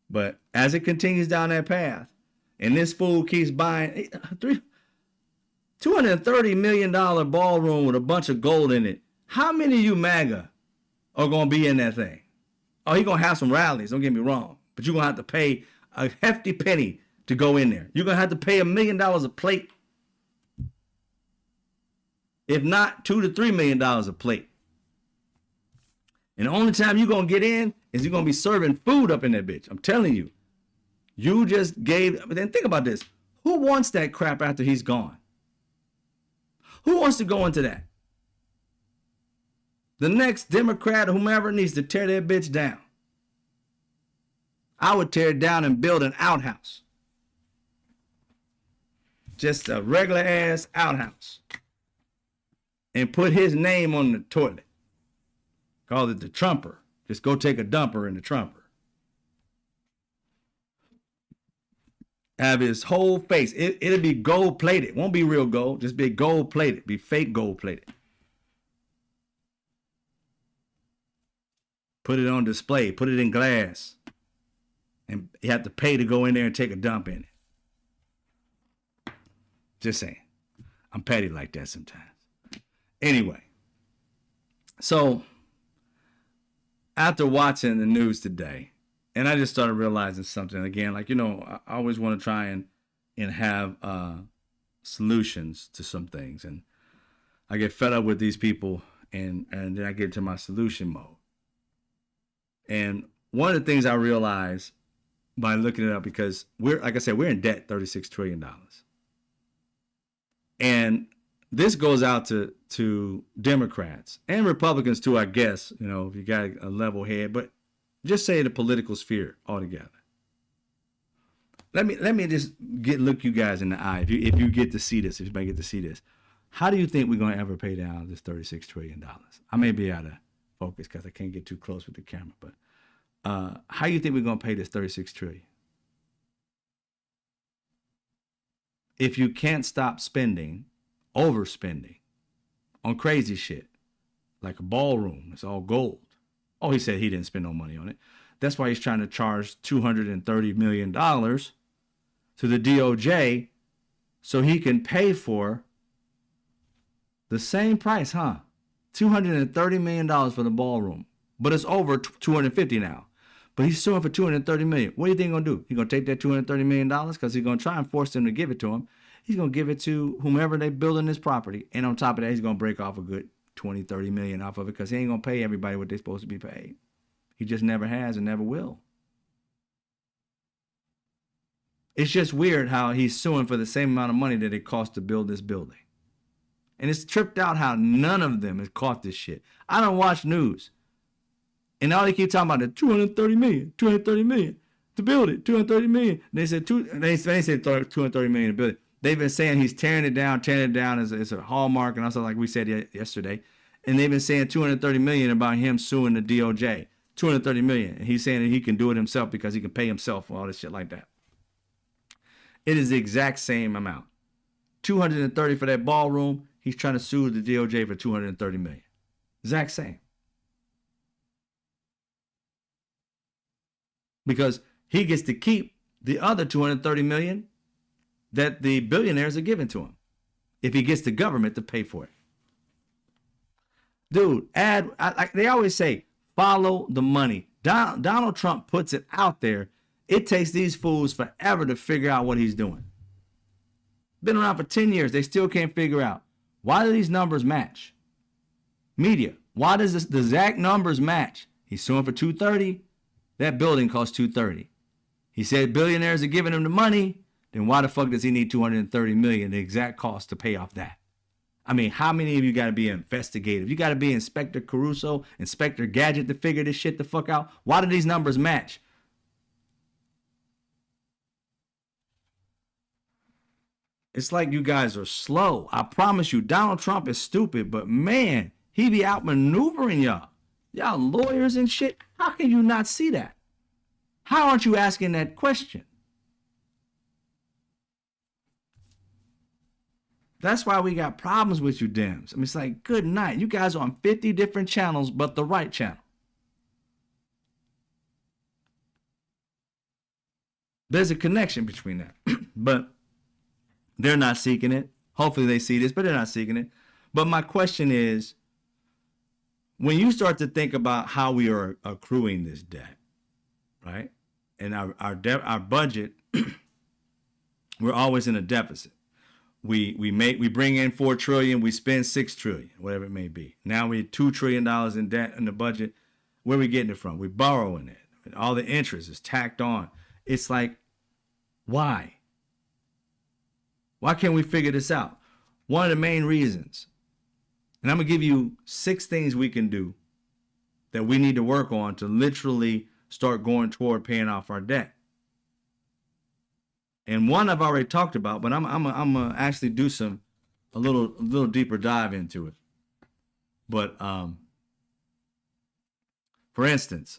But as it continues down that path, and this fool keeps buying $230 million ballroom with a bunch of gold in it, how many of you MAGA are going to be in that thing? Oh, he's going to have some rallies, don't get me wrong. But you're going to have to pay a hefty penny to go in there. You're going to have to pay $1 million a plate. If not, $2 to $3 million a plate. And the only time you're going to get in is you're going to be serving food up in that bitch. I'm telling you. You just gave, but then think about this. Who wants that crap after he's gone? Who wants to go into that? The next Democrat or whomever needs to tear that bitch down. I would tear it down and build an outhouse. Just a regular ass outhouse. And put his name on the toilet. Call it the Trumper. Just go take a dumper in the Trumper. Have his whole face. It'll be gold plated. It won't be real gold. Just be gold plated. Be fake gold plated. Put it on display. Put it in glass. And you have to pay to go in there and take a dump in it. Just saying. I'm petty like that sometimes. Anyway. So, after watching the news today, and I just started realizing something again, like, I always want to try and have solutions to some things. And I get fed up with these people, and then I get to my solution mode. And one of the things I realized by looking it up, because like I said, we're in debt, $36 trillion. And this goes out to Democrats and Republicans too, I guess, if you got a level head, but just say the political sphere altogether. Let me just look you guys in the eye. If you get to see this, if you might get to see this, how do you think we're going to ever pay down this $36 trillion? I may be out of focus because I can't get too close with the camera, but how do you think we're going to pay this $36 trillion? If you can't stop spending, overspending on crazy shit, like a ballroom, it's all gold. Oh, he said he didn't spend no money on it. That's why he's trying to charge $230 million to the DOJ so he can pay for the same price, huh? $230 million for the ballroom. But it's over 250 now. But he's suing for $230 million. What do you think he's going to do? He's going to take that $230 million because he's going to try and force them to give it to him. He's going to give it to whomever they building this property. And on top of that, he's going to break off a good 20, 30 million off of it because he ain't going to pay everybody what they're supposed to be paid. He just never has and never will. It's just weird how he's suing for the same amount of money that it cost to build this building. And it's tripped out how none of them has caught this shit. I don't watch news. And all they keep talking about the 230 million to build it, 230 million. They said 230 million to build it. They've been saying he's tearing it down as a hallmark, and also like we said yesterday. And they've been saying 230 million about him suing the DOJ. 230 million. And he's saying that he can do it himself because he can pay himself for all this shit like that. It is the exact same amount. 230 for that ballroom. He's trying to sue the DOJ for 230 million. Exact same. Because he gets to keep the other 230 million that the billionaires are giving to him if he gets the government to pay for it. Dude, like they always say, follow the money. Donald Trump puts it out there. It takes these fools forever to figure out what he's doing. Been around for 10 years. They still can't figure out. Why do these numbers match? Media. Why does the exact numbers match? He's suing for 230. That building costs 230. He said billionaires are giving him the money. Then why the fuck does he need 230 million, the exact cost to pay off that? I mean, how many of you got to be investigative? You got to be Inspector Caruso, Inspector Gadget to figure this shit the fuck out? Why do these numbers match? It's like you guys are slow. I promise you, Donald Trump is stupid, but man, he be outmaneuvering y'all. Y'all lawyers and shit. How can you not see that? How aren't you asking that question? That's why we got problems with you Dems. I mean, it's like, good night. You guys are on 50 different channels, but the right channel. There's a connection between that. But they're not seeking it. Hopefully they see this, but they're not seeking it. But my question is, when you start to think about how we are accruing this debt, right? And our budget, we're always in a deficit. We bring in $4 trillion, we spend $6 trillion, whatever it may be. Now we have $2 trillion in debt in the budget. Where are we getting it from? We're borrowing it. All the interest is tacked on. It's like, why? Why can't we figure this out? One of the main reasons, and I'm going to give you 6 things we can do that we need to work on to literally start going toward paying off our debt. And one I've already talked about, but I'm gonna actually do a little deeper dive into it. But for instance,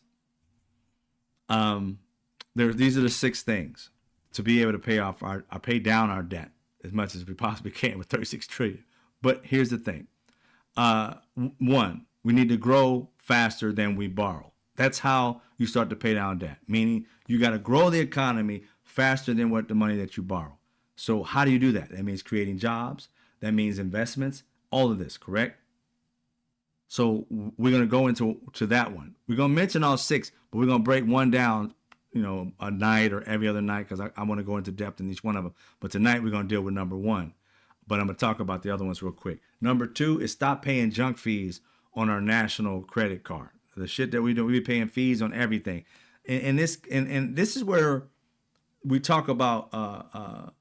these are the 6 things to be able to pay down our debt as much as we possibly can with 36 trillion. But here's the thing. 1, we need to grow faster than we borrow. That's how you start to pay down debt, meaning you got to grow the economy faster than what the money that you borrow. So how do you do that? That means creating jobs. That means investments. All of this, correct? So we're going to go into that one. We're going to mention all 6, but we're going to break one down, a night or every other night because I want to go into depth in each one of them. But tonight we're going to deal with number 1. But I'm going to talk about the other ones real quick. Number 2 is stop paying junk fees on our national credit card. The shit that we do, we be paying fees on everything. And this is where we talk about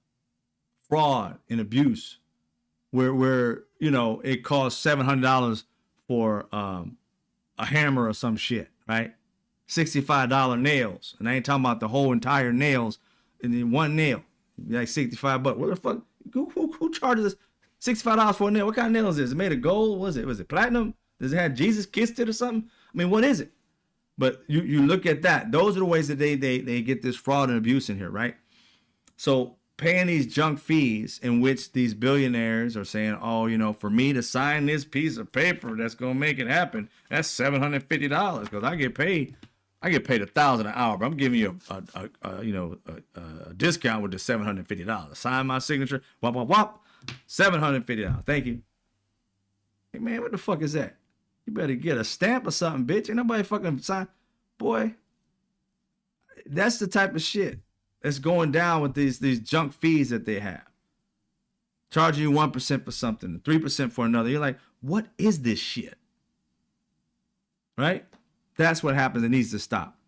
fraud and abuse, where it costs $700 for a hammer or some shit, right? $65 nails, and I ain't talking about the whole entire nails. And then one nail, like $65. What the fuck? Who charges us $65 for a nail? What kind of nail is this? Is it made of gold? Was it platinum? Does it have Jesus kissed it or something? I mean, what is it? But you look at that. Those are the ways that they get this fraud and abuse in here, right? So paying these junk fees in which these billionaires are saying, oh, for me to sign this piece of paper that's going to make it happen, that's $750 because I get paid I get paid $1,000 an hour, but I'm giving you a discount with the $750. Sign my signature. Wop wop wop. $750. Thank you. Hey man, what the fuck is that? You better get a stamp or something, bitch. Ain't nobody fucking sign. Boy, that's the type of shit that's going down with these junk fees that they have. Charging you 1% for something, 3% for another. You're like, what is this shit? Right? That's what happens. It needs to stop.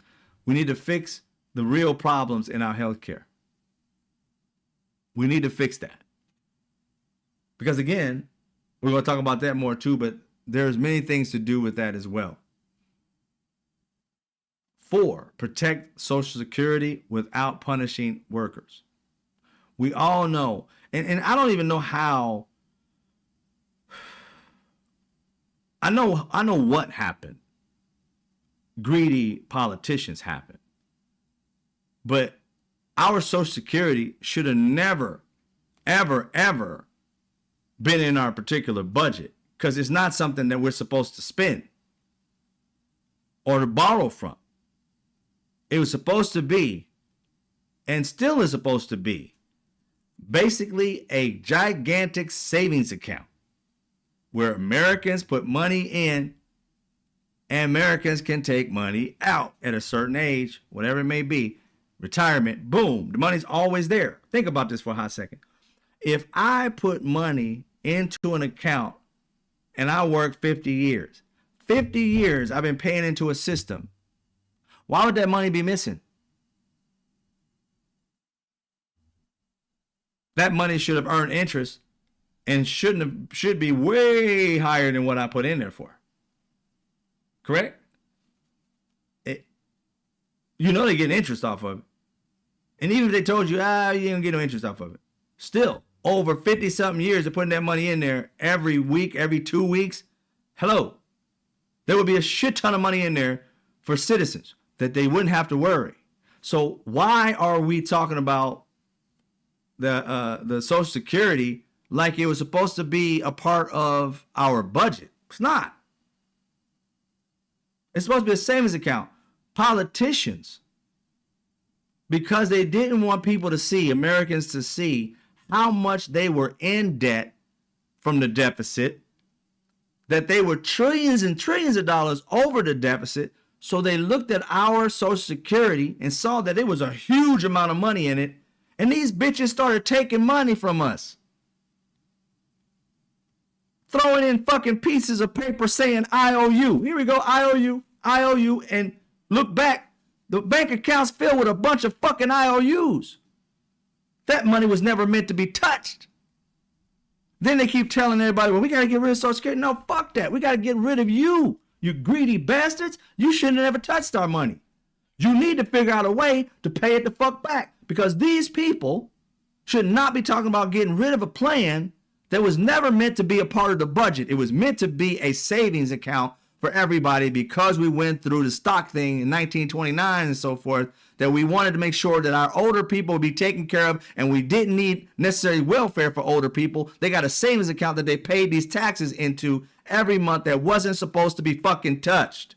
We need to fix the real problems in our healthcare. We need to fix that. Because again, we're going to talk about that more too, but there's many things to do with that as well. 4, protect Social Security without punishing workers. We all know, and I don't even know how. I know what happened. Greedy politicians happened. But our Social Security should have never, ever, ever been in our particular budget, because it's not something that we're supposed to spend or to borrow from. It was supposed to be, and still is supposed to be, basically a gigantic savings account where Americans put money in and Americans can take money out at a certain age, whatever it may be. Retirement, boom, the money's always there. Think about this for a hot second. If I put money into an account and I work 50 years, 50 years I've been paying into a system, why would that money be missing? That money should have earned interest and should be way higher than what I put in there for. Correct? You know they get interest off of it. And even if they told you, you ain't gonna get no interest off of it. Still, over 50 something years of putting that money in there every week, every 2 weeks. Hello. There would be a shit ton of money in there for citizens that they wouldn't have to worry. So why are we talking about the Social Security like it was supposed to be a part of our budget? It's not. It's supposed to be a savings account. Politicians, because they didn't want people to see, Americans to see how much they were in debt from the deficit, that they were trillions and trillions of dollars over the deficit. So they looked at our Social Security and saw that it was a huge amount of money in it. And these bitches started taking money from us. Throwing in fucking pieces of paper saying IOU. Here we go, IOU, IOU. And look back, the bank account's filled with a bunch of fucking IOUs. That money was never meant to be touched. Then they keep telling everybody, well, we got to get rid of Social Security. No, fuck that. We got to get rid of you, you greedy bastards. You shouldn't have ever touched our money. You need to figure out a way to pay it the fuck back, because these people should not be talking about getting rid of a plan that was never meant to be a part of the budget. It was meant to be a savings account for everybody, because we went through the stock thing in 1929 and so forth, that we wanted to make sure that our older people would be taken care of, and we didn't need necessarily welfare for older people. They got a savings account that they paid these taxes into every month that wasn't supposed to be fucking touched.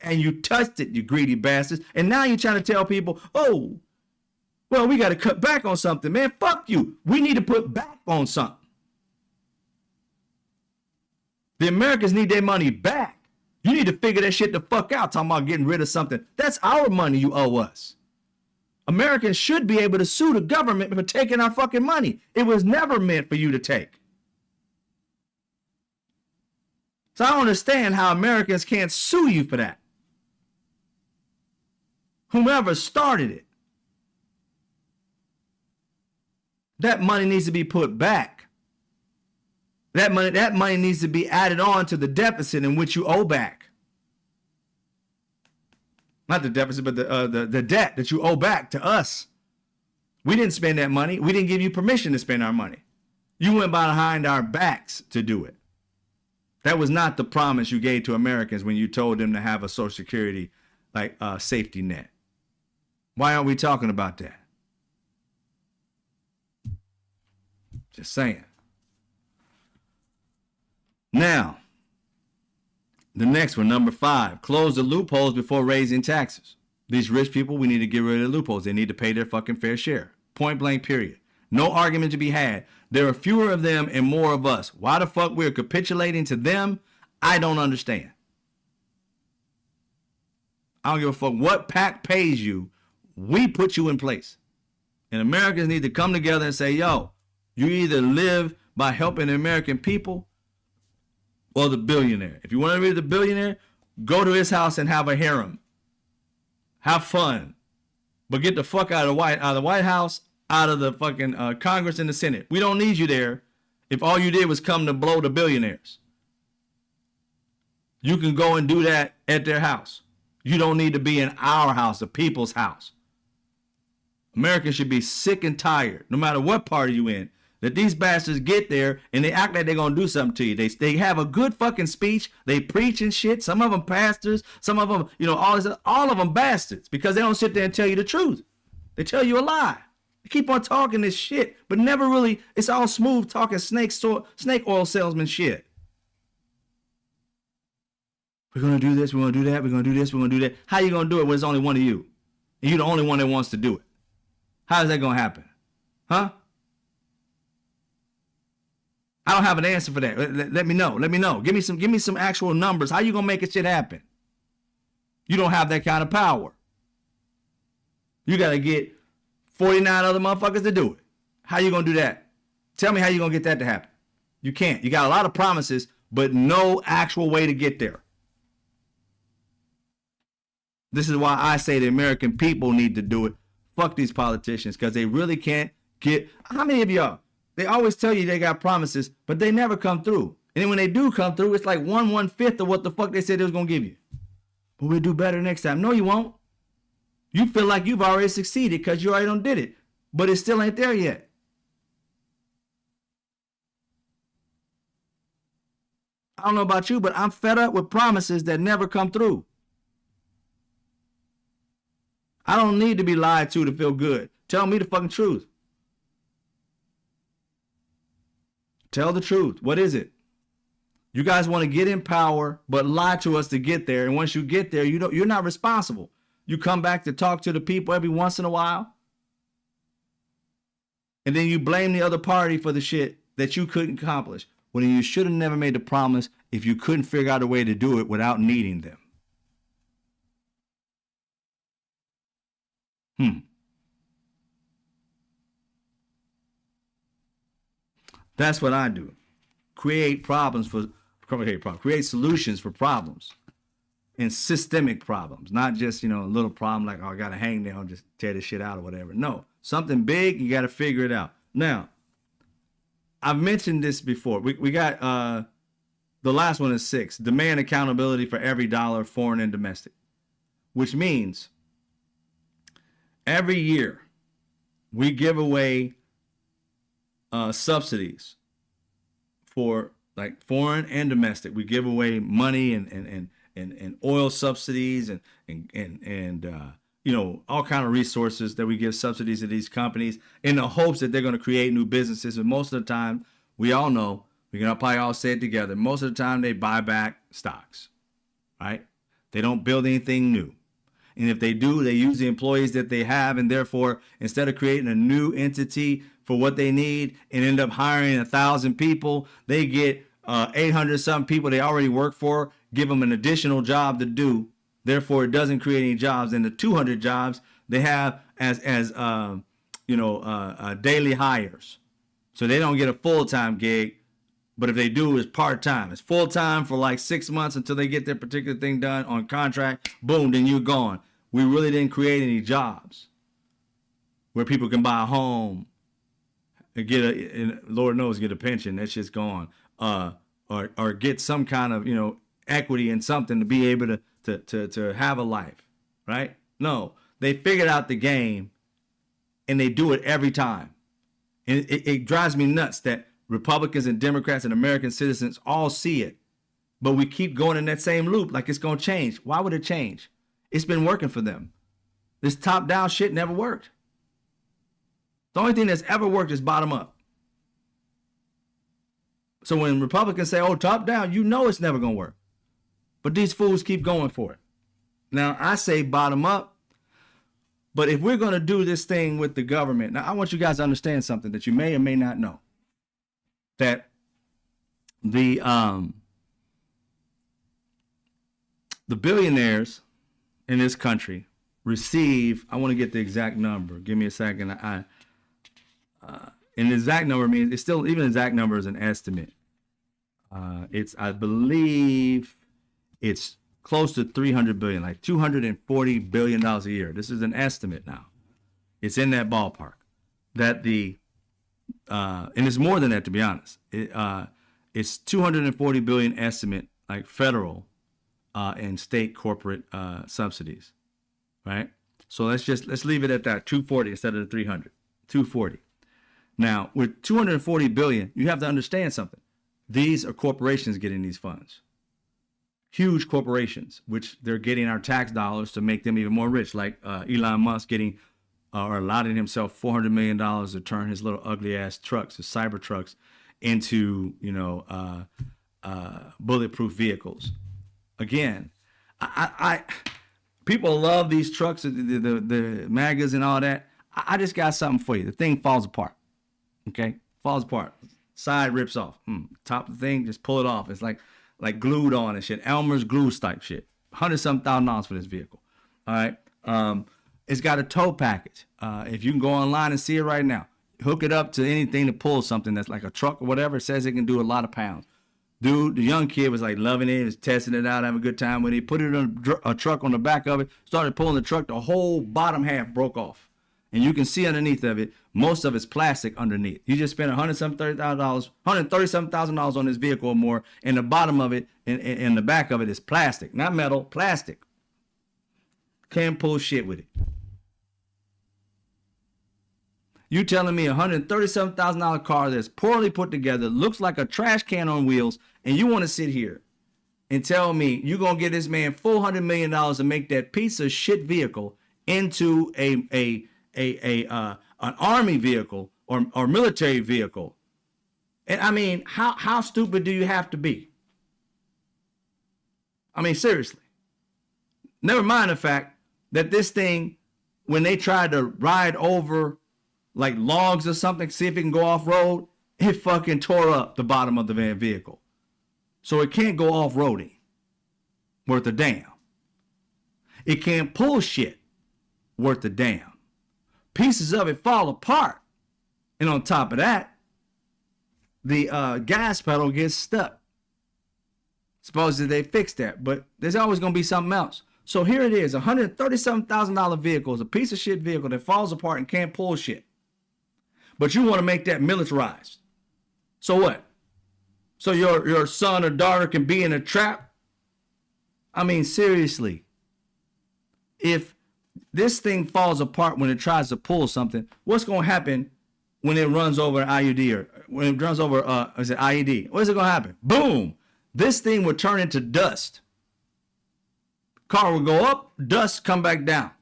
And you touched it, you greedy bastards. And now you're trying to tell people, oh, well, we got to cut back on something. Man, fuck you. We need to put back on something. The Americans need their money back. You need to figure that shit the fuck out, talking about getting rid of something. That's our money you owe us. Americans should be able to sue the government for taking our fucking money. It was never meant for you to take. So I don't understand how Americans can't sue you for that. Whomever started it. That money needs to be put back. That money needs to be added on to the deficit in which you owe back. Not the deficit, but the debt that you owe back to us. We didn't spend that money. We didn't give you permission to spend our money. You went behind our backs to do it. That was not the promise you gave to Americans when you told them to have a Social Security safety net. Why aren't we talking about that? Just saying. Now, The next one, number 5, close the loopholes before raising taxes. These rich people, we need to get rid of the loopholes. They need to pay their fucking fair share. Point blank, period. No argument to be had. There are fewer of them and more of us. Why the fuck we're capitulating to them, I don't understand. I don't give a fuck what PAC pays you. We put you in place. And Americans need to come together and say, yo, you either live by helping the American people or the billionaire. If you want to be the billionaire, go to his house and have a harem. Have fun. But get the fuck out of the White House, out of the fucking Congress and the Senate. We don't need you there if all you did was come to blow the billionaires. You can go and do that at their house. You don't need to be in our house, the people's house. Americans should be sick and tired, no matter what party you in, that these bastards get there and they act like they're going to do something to you. They have a good fucking speech. They preach and shit. Some of them pastors, some of them, all of them bastards because they don't sit there and tell you the truth. They tell you a lie. They keep on talking this shit, but never really, it's all smooth talking snake oil salesman shit. We're going to do this, we're going to do that, we're going to do this, we're going to do that. How you going to do it when it's only one of you? And you're the only one that wants to do it. How is that going to happen? Huh? I don't have an answer for that. Let me know. Let me know. Give me some actual numbers. How you going to make it shit happen? You don't have that kind of power. You got to get 49 other motherfuckers to do it. How you going to do that? Tell me how you going to get that to happen. You can't. You got a lot of promises, but no actual way to get there. This is why I say the American people need to do it. Fuck these politicians, because they really can't get. How many of y'all? They always tell you they got promises, but they never come through. And then when they do come through, it's like 1/1/5 of what the fuck they said they was gonna give you. But we'll do better next time. No, you won't. You feel like you've already succeeded because you already done did it, but it still ain't there yet. I don't know about you, but I'm fed up with promises that never come through. I don't need to be lied to feel good. Tell me the fucking truth. Tell the truth. What is it? You guys want to get in power, but lie to us to get there. And once you get there, you're not responsible. You come back to talk to the people every once in a while. And then you blame the other party for the shit that you couldn't accomplish. When you should have never made the promise if you couldn't figure out a way to do it without needing them. That's what I do. Create solutions for problems and systemic problems, not just, a little problem like, oh, I got to hang there and just tear this shit out or whatever. No, something big, you got to figure it out. Now, I've mentioned this before. We got, the last one is 6, demand accountability for every dollar, foreign and domestic, which means every year we give away subsidies for like foreign and domestic. We give away money and oil subsidies and all kind of resources that we give subsidies to these companies in the hopes that they're going to create new businesses. And most of the time, we all know, we can probably all say it together, most of the time they buy back stocks, right? They don't build anything new. And if they do, they use the employees that they have, and therefore, instead of creating a new entity for what they need and end up hiring 1,000 people, they get 800 some people they already work for, give them an additional job to do. Therefore, it doesn't create any jobs. And the 200 jobs they have as daily hires, so they don't get a full-time gig. But if they do, it's part-time. It's full-time for like 6 months until they get their particular thing done on contract. Boom, then you're gone. We really didn't create any jobs where people can buy a home and Lord knows, get a pension. That shit's gone. Or get some kind of, equity in something to be able to have a life, right? No, they figured out the game and they do it every time. And it drives me nuts that Republicans and Democrats and American citizens all see it, but we keep going in that same loop like it's going to change. Why would it change? It's been working for them. This top-down shit never worked. The only thing that's ever worked is bottom-up. So when Republicans say, oh, top-down, it's never going to work. But these fools keep going for it. Now, I say bottom up, but if we're going to do this thing with the government, now I want you guys to understand something that you may or may not know. That the billionaires in this country receive, I want to get the exact number. Give me a second. And the exact number means it's still, even the exact number is an estimate. I believe it's close to 300 billion, like $240 billion a year. This is an estimate now. It's in that ballpark. That and it's more than that, to be honest. It's 240 billion estimate, like federal and state corporate subsidies, right? So let's leave it at that, 240 instead of the 300, 240. Now, with 240 billion, you have to understand something. These are corporations getting these funds. Huge corporations, which they're getting our tax dollars to make them even more rich, like Elon Musk getting or allotting himself $400 million to turn his little ugly ass trucks, his cyber trucks, into, bulletproof vehicles. Again, people love these trucks, the MAGAs and all that. I just got something for you. The thing falls apart. Okay, falls apart. Side rips off. Top of the thing, just pull it off. It's like glued on and shit. Elmer's glue type shit. $100,000 for this vehicle. All right. It's got a tow package. If you can go online and see it right now, hook it up to anything to pull something that's like a truck or whatever. It says it can do a lot of pounds. Dude, the young kid was like loving it, was testing it out, having a good time. When he put it on a truck on the back of it, started pulling the truck, the whole bottom half broke off. And you can see underneath of it, most of it's plastic underneath. You just spent $137,000 on this vehicle or more, and the bottom of it and the back of it is plastic, not metal, plastic. Can't pull shit with it. You telling me a $137,000 car that's poorly put together, looks like a trash can on wheels, and you want to sit here and tell me you're gonna give this man $400 million to make that piece of shit vehicle into an army vehicle or military vehicle? And I mean, how stupid do you have to be? I mean, seriously. Never mind the fact that this thing, when they tried to ride over like logs or something, see if it can go off-road, it fucking tore up the bottom of the vehicle. So it can't go off-roading worth a damn. It can't pull shit worth a damn. Pieces of it fall apart. And on top of that, the gas pedal gets stuck. Supposedly they fixed that, but there's always going to be something else. So here it is, a $137,000 vehicle is a piece of shit vehicle that falls apart and can't pull shit. But you want to make that militarized. So what? So your son or daughter can be in a trap? I mean, seriously. If this thing falls apart when it tries to pull something, what's going to happen when it runs over an IUD or when it runs over is it IED? What is it going to happen? Boom! This thing will turn into dust. Car will go up, dust come back down.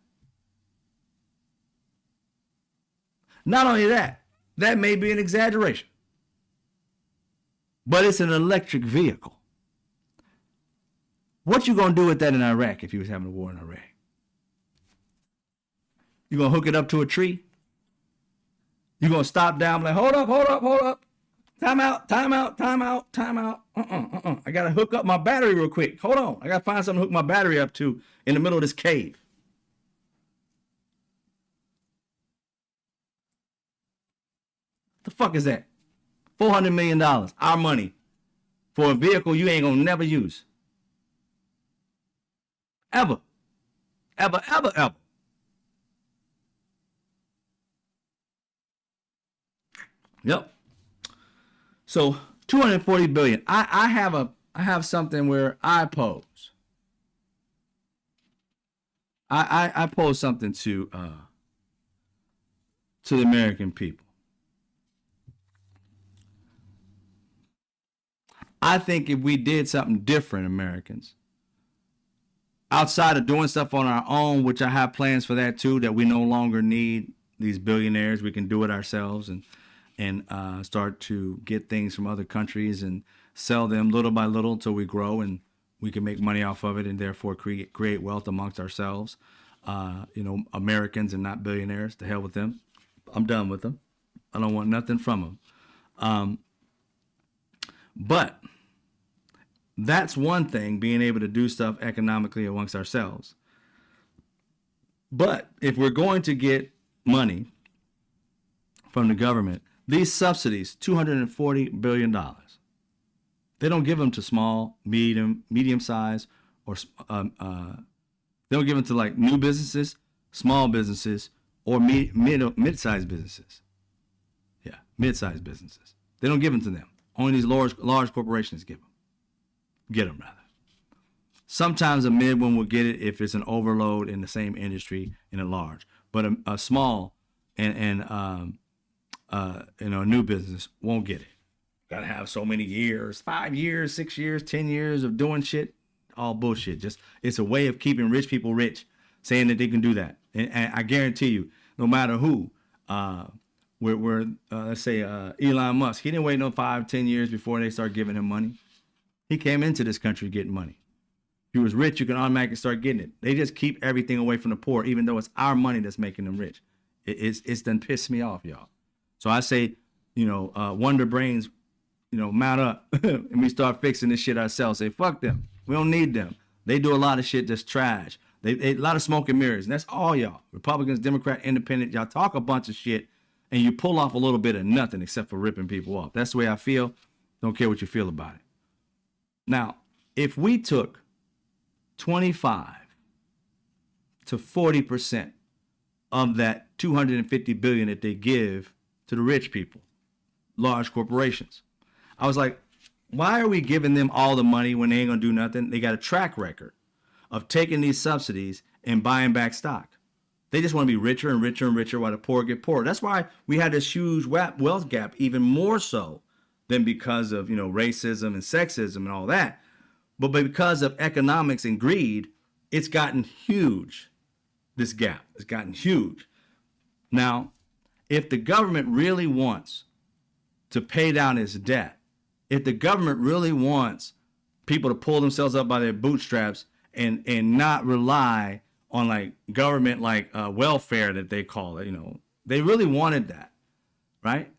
Not only that, that may be an exaggeration, but it's an electric vehicle. What you gonna do with that in Iraq if you was having a war in Iraq? You gonna hook it up to a tree? You gonna stop down like, hold up. Time out. I gotta hook up my battery real quick. Hold on. I gotta find something to hook my battery up to in the middle of this cave. The fuck is that? $400 million, our money, for a vehicle you ain't gonna never use. Ever. Yep. So 240 billion. I have something where I pose. I pose something to the American people. I think if we did something different, Americans, outside of doing stuff on our own, which I have plans for that too, that we no longer need these billionaires, we can do it ourselves and start to get things from other countries and sell them little by little until we grow and We can make money off of it and therefore create wealth amongst ourselves. Americans and not billionaires. To hell with them. I'm done with them. I don't want nothing from them. But that's one thing, being able to do stuff economically amongst ourselves. But if we're going to get money from the government, these subsidies, $240 billion, they don't give them to small, medium size, or they don't give them to like new businesses, small businesses, or mid-sized businesses. Yeah, mid-sized businesses. They don't give them to them. Only these large corporations get them rather. Sometimes a mid one will get it if it's an overload in the same industry in a large, but a small and a new business won't get it. Gotta have so many years, 5 years, 6 years, 10 years of doing shit. All bullshit. Just it's a way of keeping rich people rich, saying that they can do that. And I guarantee you, no matter who, let's say Elon Musk, he didn't wait no 5-10 years before they start giving him money. He came into this country getting money. If you was rich, you can automatically start getting it. They just keep everything away from the poor, even though it's our money that's making them rich. It's done pissed me off, y'all. So I say, Wonder Brains, mount up and we start fixing this shit ourselves. Say, fuck them. We don't need them. They do a lot of shit that's trash. They a lot of smoke and mirrors. And that's all y'all. Republicans, Democrat, Independent, y'all talk a bunch of shit and you pull off a little bit of nothing except for ripping people off. That's the way I feel. Don't care what you feel about it. Now, if we took 25 to 40% of that $250 billion that they give to the rich people, large corporations, I was like, why are we giving them all the money when they ain't gonna do nothing? They got a track record of taking these subsidies and buying back stock. They just want to be richer and richer and richer while the poor get poorer. That's why we had this huge wealth gap, even more so than because of racism and sexism and all that. But because of economics and greed, it's gotten huge. This gap has gotten huge. Now, if the government really wants to pay down its debt, if the government really wants people to pull themselves up by their bootstraps and not rely on like government welfare that they call it, they really wanted that, right?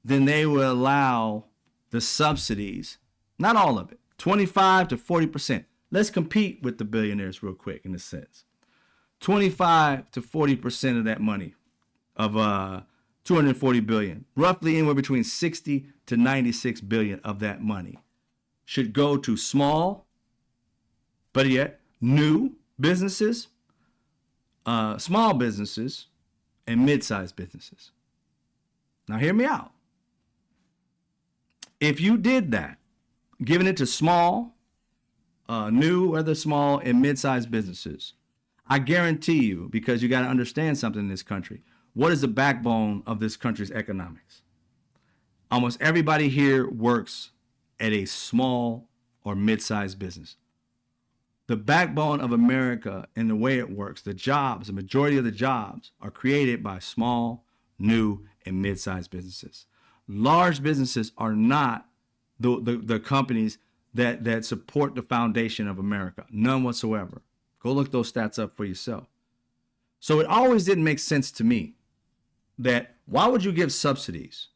Then they will allow the subsidies, not all of it, 25 to 40%. Let's compete with the billionaires real quick in a sense. 25 to 40% of that money of 240 billion, roughly anywhere between 60 to 96 billion of that money should go to small, but yet new businesses, small businesses, and mid-sized businesses. Now hear me out. If you did that, giving it to small, new, whether small and mid-sized businesses, I guarantee you, because you got to understand something in this country, what is the backbone of this country's economics? Almost everybody here works at a small or mid-sized business. The backbone of America and the way it works, the jobs, the majority of the jobs are created by small, new, and mid-sized businesses. Large businesses are not the companies that support the foundation of America. None whatsoever. Go look those stats up for yourself. So it always didn't make sense to me that why would you give subsidies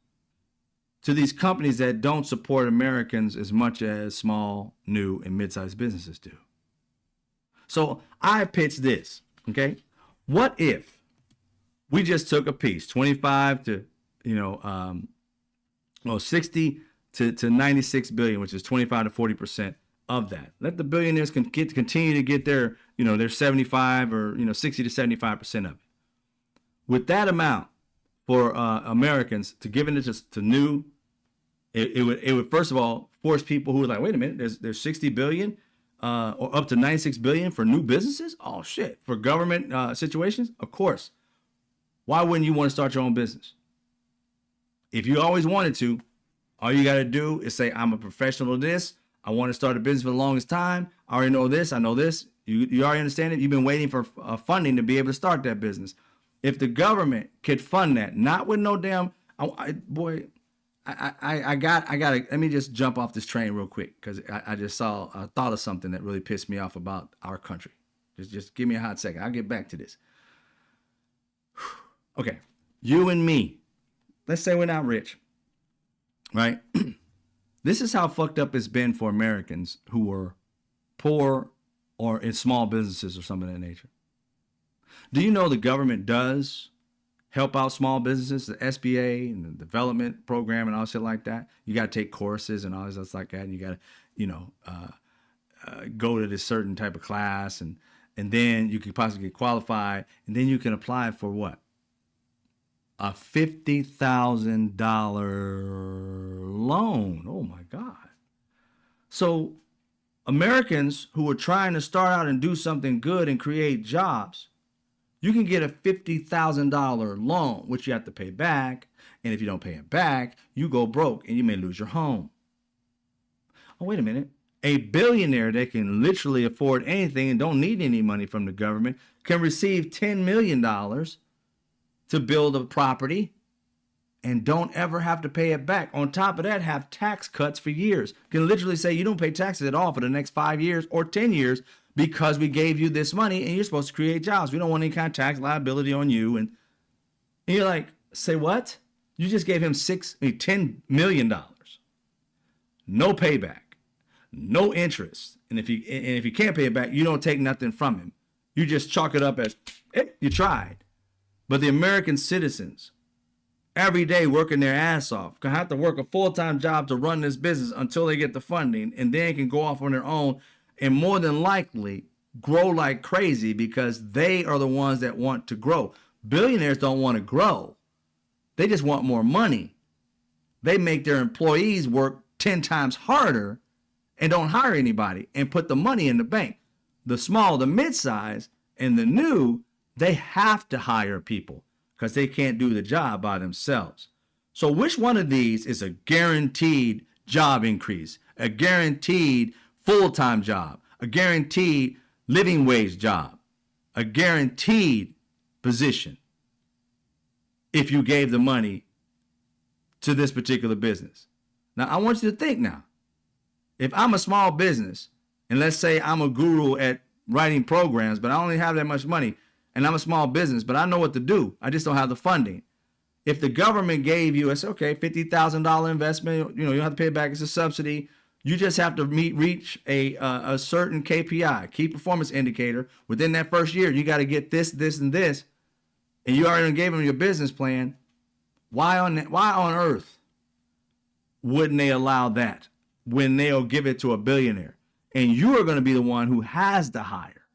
to these companies that don't support Americans as much as small, new, and mid-sized businesses do? So I pitched this, okay? What if we just took a piece, 25 to, 60 to 96 billion, which is 25 to 40% of that. Let the billionaires continue to get their, their 75 or, 60 to 75% of it. With that amount for Americans to give it to new, it would first of all force people who are like, wait a minute, there's 60 billion or up to 96 billion for new businesses? Oh shit, for government situations? Of course. Why wouldn't you want to start your own business? If you always wanted to, all you got to do is say, I'm a professional at this. I want to start a business for the longest time. I already know this. I know this. You already understand it. You've been waiting for funding to be able to start that business. If the government could fund that, not with no damn, boy, I gotta let me just jump off this train real quick because I just thought of something that really pissed me off about our country. Just give me a hot second. I'll get back to this. Okay, you and me. Let's say we're not rich, right? This is how fucked up it's been for Americans who were poor or in small businesses or something of that nature. Do you know the government does help out small businesses, the SBA and the development program and all shit like that? You got to take courses and all this stuff like that. And you got to, go to this certain type of class and then you can possibly get qualified and then you can apply for what? A $50,000 loan. Oh my God. So Americans who are trying to start out and do something good and create jobs, you can get a $50,000 loan, which you have to pay back. And if you don't pay it back, you go broke and you may lose your home. Oh, wait a minute. A billionaire that can literally afford anything and don't need any money from the government can receive $10 million to build a property and don't ever have to pay it back. On top of that, have tax cuts for years. Can literally say you don't pay taxes at all for the next 5 years or 10 years because we gave you this money and you're supposed to create jobs. We don't want any kind of tax liability on you. And you're like, say what? You just gave him $10 million. No payback, no interest. And if you can't pay it back, you don't take nothing from him. You just chalk it up as, you tried. But the American citizens, every day working their ass off, can have to work a full-time job to run this business until they get the funding and then can go off on their own and more than likely grow like crazy because they are the ones that want to grow. Billionaires don't want to grow. They just want more money. They make their employees work 10 times harder and don't hire anybody and put the money in the bank. The small, the mid-size, and the new, they have to hire people because they can't do the job by themselves. So which one of these is a guaranteed job increase, a guaranteed full-time job, a guaranteed living wage job, a guaranteed position if you gave the money to this particular business? Now, I want you to think now. If I'm a small business, and let's say I'm a guru at writing programs, but I only have that much money, and I'm a small business, but I know what to do. I just don't have the funding. If the government gave you, it's okay, $50,000 investment, you don't have to pay it back. It's a subsidy. You just have to reach a certain KPI, key performance indicator. Within that first year, you got to get this, this, and this. And you already gave them your business plan. Why on earth wouldn't they allow that when they'll give it to a billionaire? And you are going to be the one who has to hire.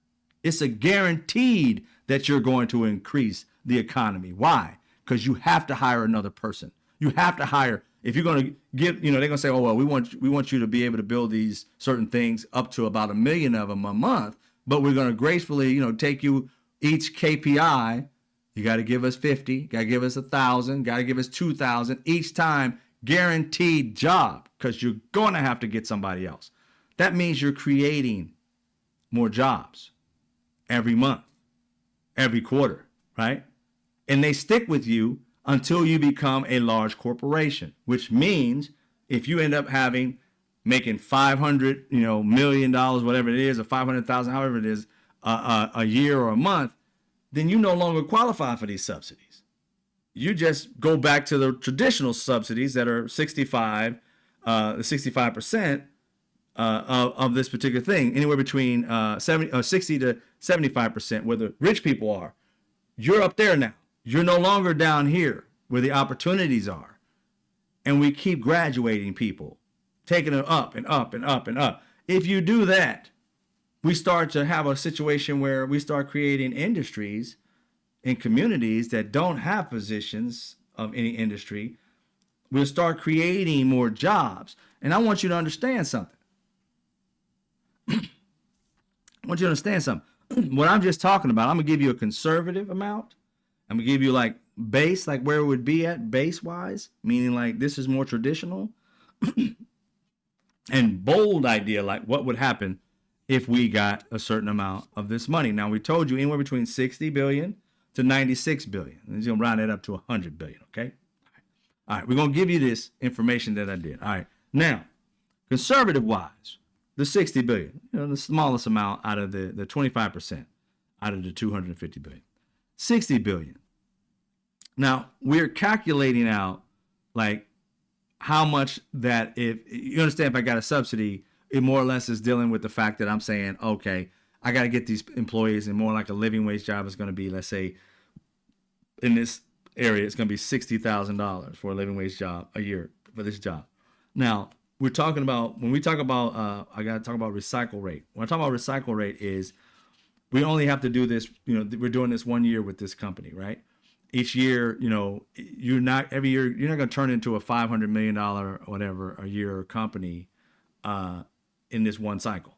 It's a guaranteed that you're going to increase the economy. Why? Because you have to hire another person. You have to hire. If you're going to give, they're going to say, oh, well, we want you to be able to build these certain things up to about 1 million of them a month, but we're going to gracefully, take you each KPI. You got to give us 50, got to give us 1,000, got to give us 2,000 each time, guaranteed job, because you're going to have to get somebody else. That means you're creating more jobs every month, every quarter, right? And they stick with you until you become a large corporation, which means if you end up making $500 million, whatever it is, or 500,000, however it is, a year or a month, then you no longer qualify for these subsidies. You just go back to the traditional subsidies that are 65% of this particular thing, anywhere between 60 to 75%, where the rich people are. You're up there now. You're no longer down here where the opportunities are. And we keep graduating people, taking them up and up and up and up. If you do that, we start to have a situation where we start creating industries in communities that don't have positions of any industry. We'll start creating more jobs. And I want you to understand something. What I'm just talking about, I'm going to give you a conservative amount. I'm going to give you like base, like where it would be at base wise, meaning like this is more traditional. And bold idea, like what would happen if we got a certain amount of this money. Now, we told you anywhere between 60 billion to 96 billion. And you'll round it up to 100 billion, okay? All right, we're going to give you this information that I did. All right. Now, conservative wise, the 60 billion, the smallest amount out of the 25% out of the 250 billion. 60 billion. Now, we're calculating out like how much that, if you understand, if I got a subsidy, it more or less is dealing with the fact that I'm saying, okay, I got to get these employees, and more like a living wage job is going to be, let's say, in this area, it's going to be $60,000 for a living wage job a year for this job. Now, we're talking about, when we talk about, I got to talk about recycle rate. When I talk about recycle rate is, we only have to do this, we're doing this 1 year with this company, right? Each year, every year, you're not going to turn into a $500 million or whatever a year company in this one cycle.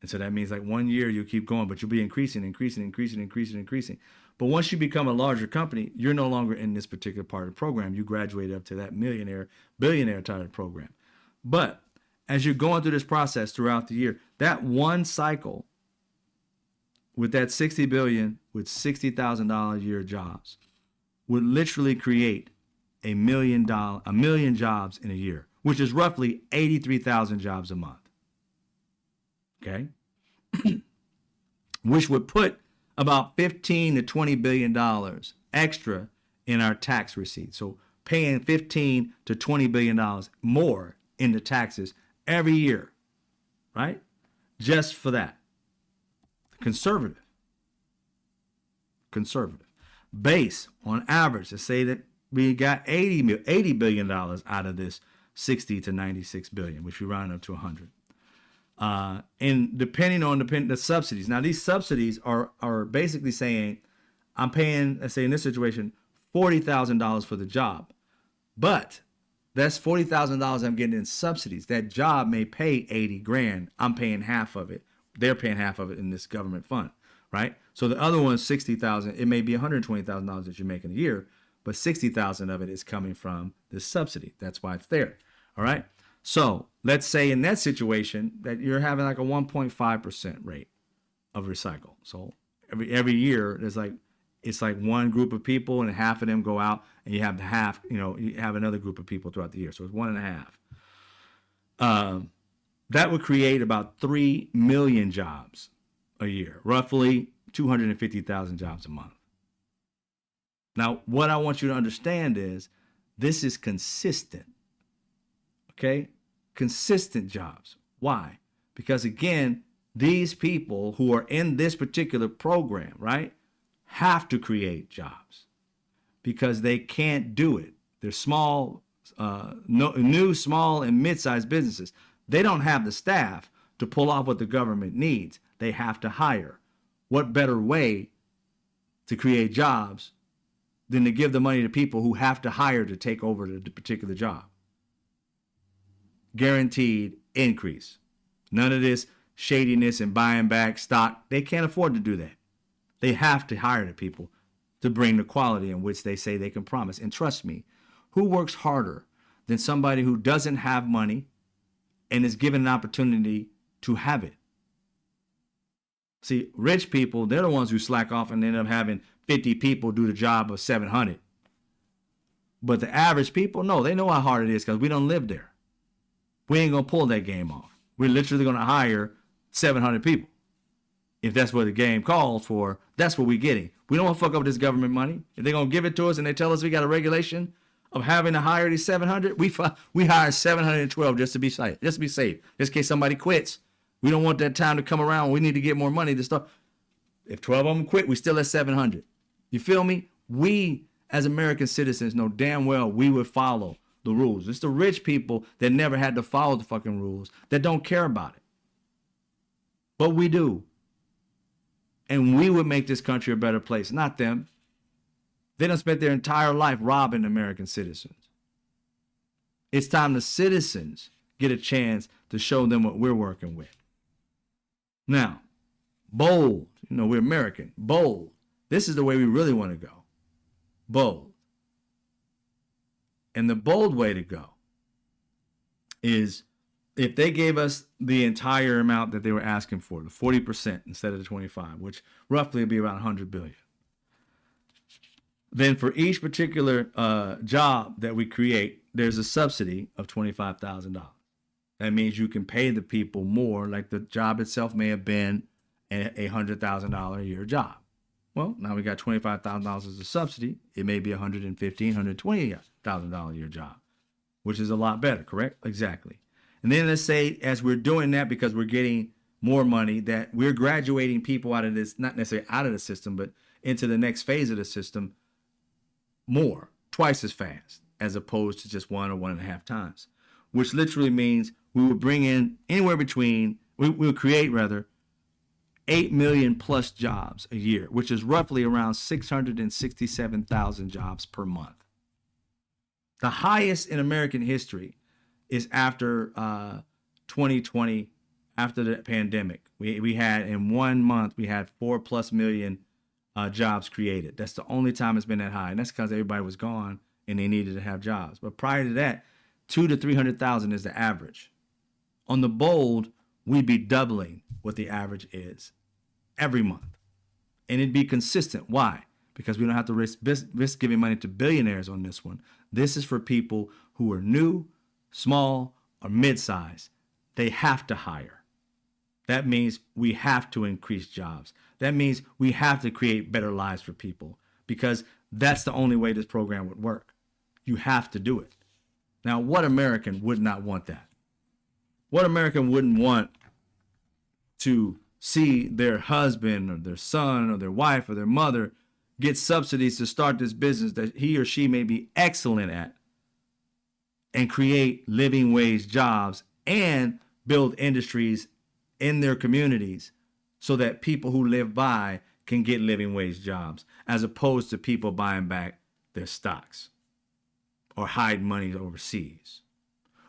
And so that means like 1 year you keep going, but you'll be increasing. But once you become a larger company, you're no longer in this particular part of the program. You graduate up to that millionaire, billionaire type of program. But as you're going through this process throughout the year, that one cycle with that 60 billion with $60,000 a year jobs would literally create $1 million jobs in a year, which is roughly 83,000 jobs a month. Okay. Which would put about 15 to $20 billion extra in our tax receipts. So paying 15 to $20 billion more in the taxes every year, right? Just for that. Conservative. Base on average to say that we got $80 billion out of this 60 to 96 billion, which we round up to 100. And depending on the subsidies. Now, these subsidies are basically saying, I'm paying, let's say in this situation, $40,000 for the job, but that's $40,000 I'm getting in subsidies. That job may pay 80 grand. I'm paying half of it. They're paying half of it in this government fund, right? So the other one's 60,000. It may be $120,000 that you're making a year, but 60,000 of it is coming from this subsidy. That's why it's there. All right. So let's say in that situation that you're having like a 1.5% rate of recycle. So every year it's like one group of people and half of them go out, and you have half, you have another group of people throughout the year. So it's 1.5. That would create about 3 million jobs a year, roughly 250,000 jobs a month. Now, what I want you to understand is this is consistent. Okay? Consistent jobs. Why? Because again, these people who are in this particular program, right, have to create jobs because they can't do it. They're small, new, small, and mid-sized businesses. They don't have the staff to pull off what the government needs. They have to hire. What better way to create jobs than to give the money to people who have to hire to take over the particular job? Guaranteed increase. None of this shadiness and buying back stock. They can't afford to do that. They have to hire the people to bring the quality in which they say they can promise. And trust me, who works harder than somebody who doesn't have money and is given an opportunity to have it? See, rich people, they're the ones who slack off and end up having 50 people do the job of 700. But the average people, no, they know how hard it is because we don't live there. We ain't going to pull that game off. We're literally going to hire 700 people. If that's what the game calls for, that's what we're getting. We don't want to fuck up this government money. If they're going to give it to us and they tell us we got a regulation of having to hire these 700, we hire 712 just to be safe. Just in case somebody quits. We don't want that time to come around. We need to get more money to start. If 12 of them quit, we still at 700. You feel me? We, as American citizens, know damn well we would follow the rules. It's the rich people that never had to follow the fucking rules that don't care about it. But we do. And we would make this country a better place, not them. They done spent their entire life robbing American citizens. It's time the citizens get a chance to show them what we're working with. Now, bold. We're American. Bold. This is the way we really want to go. Bold. And the bold way to go is if they gave us the entire amount that they were asking for, the 40% instead of the 25, which roughly would be about 100 billion. Then for each particular job that we create, there's a subsidy of $25,000. That means you can pay the people more, like the job itself may have been a $100,000 a year job. Well, now we got $25,000 as a subsidy. It may be $115,000, $120,000 a year job, which is a lot better, correct? Exactly. And then let's say as we're doing that because we're getting more money, that we're graduating people out of this, not necessarily out of the system, but into the next phase of the system more, twice as fast, as opposed to just 1 or 1.5 times, which literally means we will bring in anywhere between, we'll create rather 8 million plus jobs a year, which is roughly around 667,000 jobs per month. The highest in American history is after 2020, after the pandemic. We had in 1 month, we had 4+ million jobs created. That's the only time it's been that high. And that's because everybody was gone and they needed to have jobs. But prior to that, 200,000 to 300,000 is the average. On the bold, we'd be doubling what the average is every month. And it'd be consistent. Why? Because we don't have to risk giving money to billionaires on this one. This is for people who are new, small, or mid-size. They have to hire. That means we have to increase jobs. That means we have to create better lives for people, because that's the only way this program would work. You have to do it. Now, what American would not want that? What American wouldn't want to see their husband or their son or their wife or their mother get subsidies to start this business that he or she may be excellent at and create living wage jobs and build industries in their communities so that people who live by can get living wage jobs, as opposed to people buying back their stocks or hide money overseas.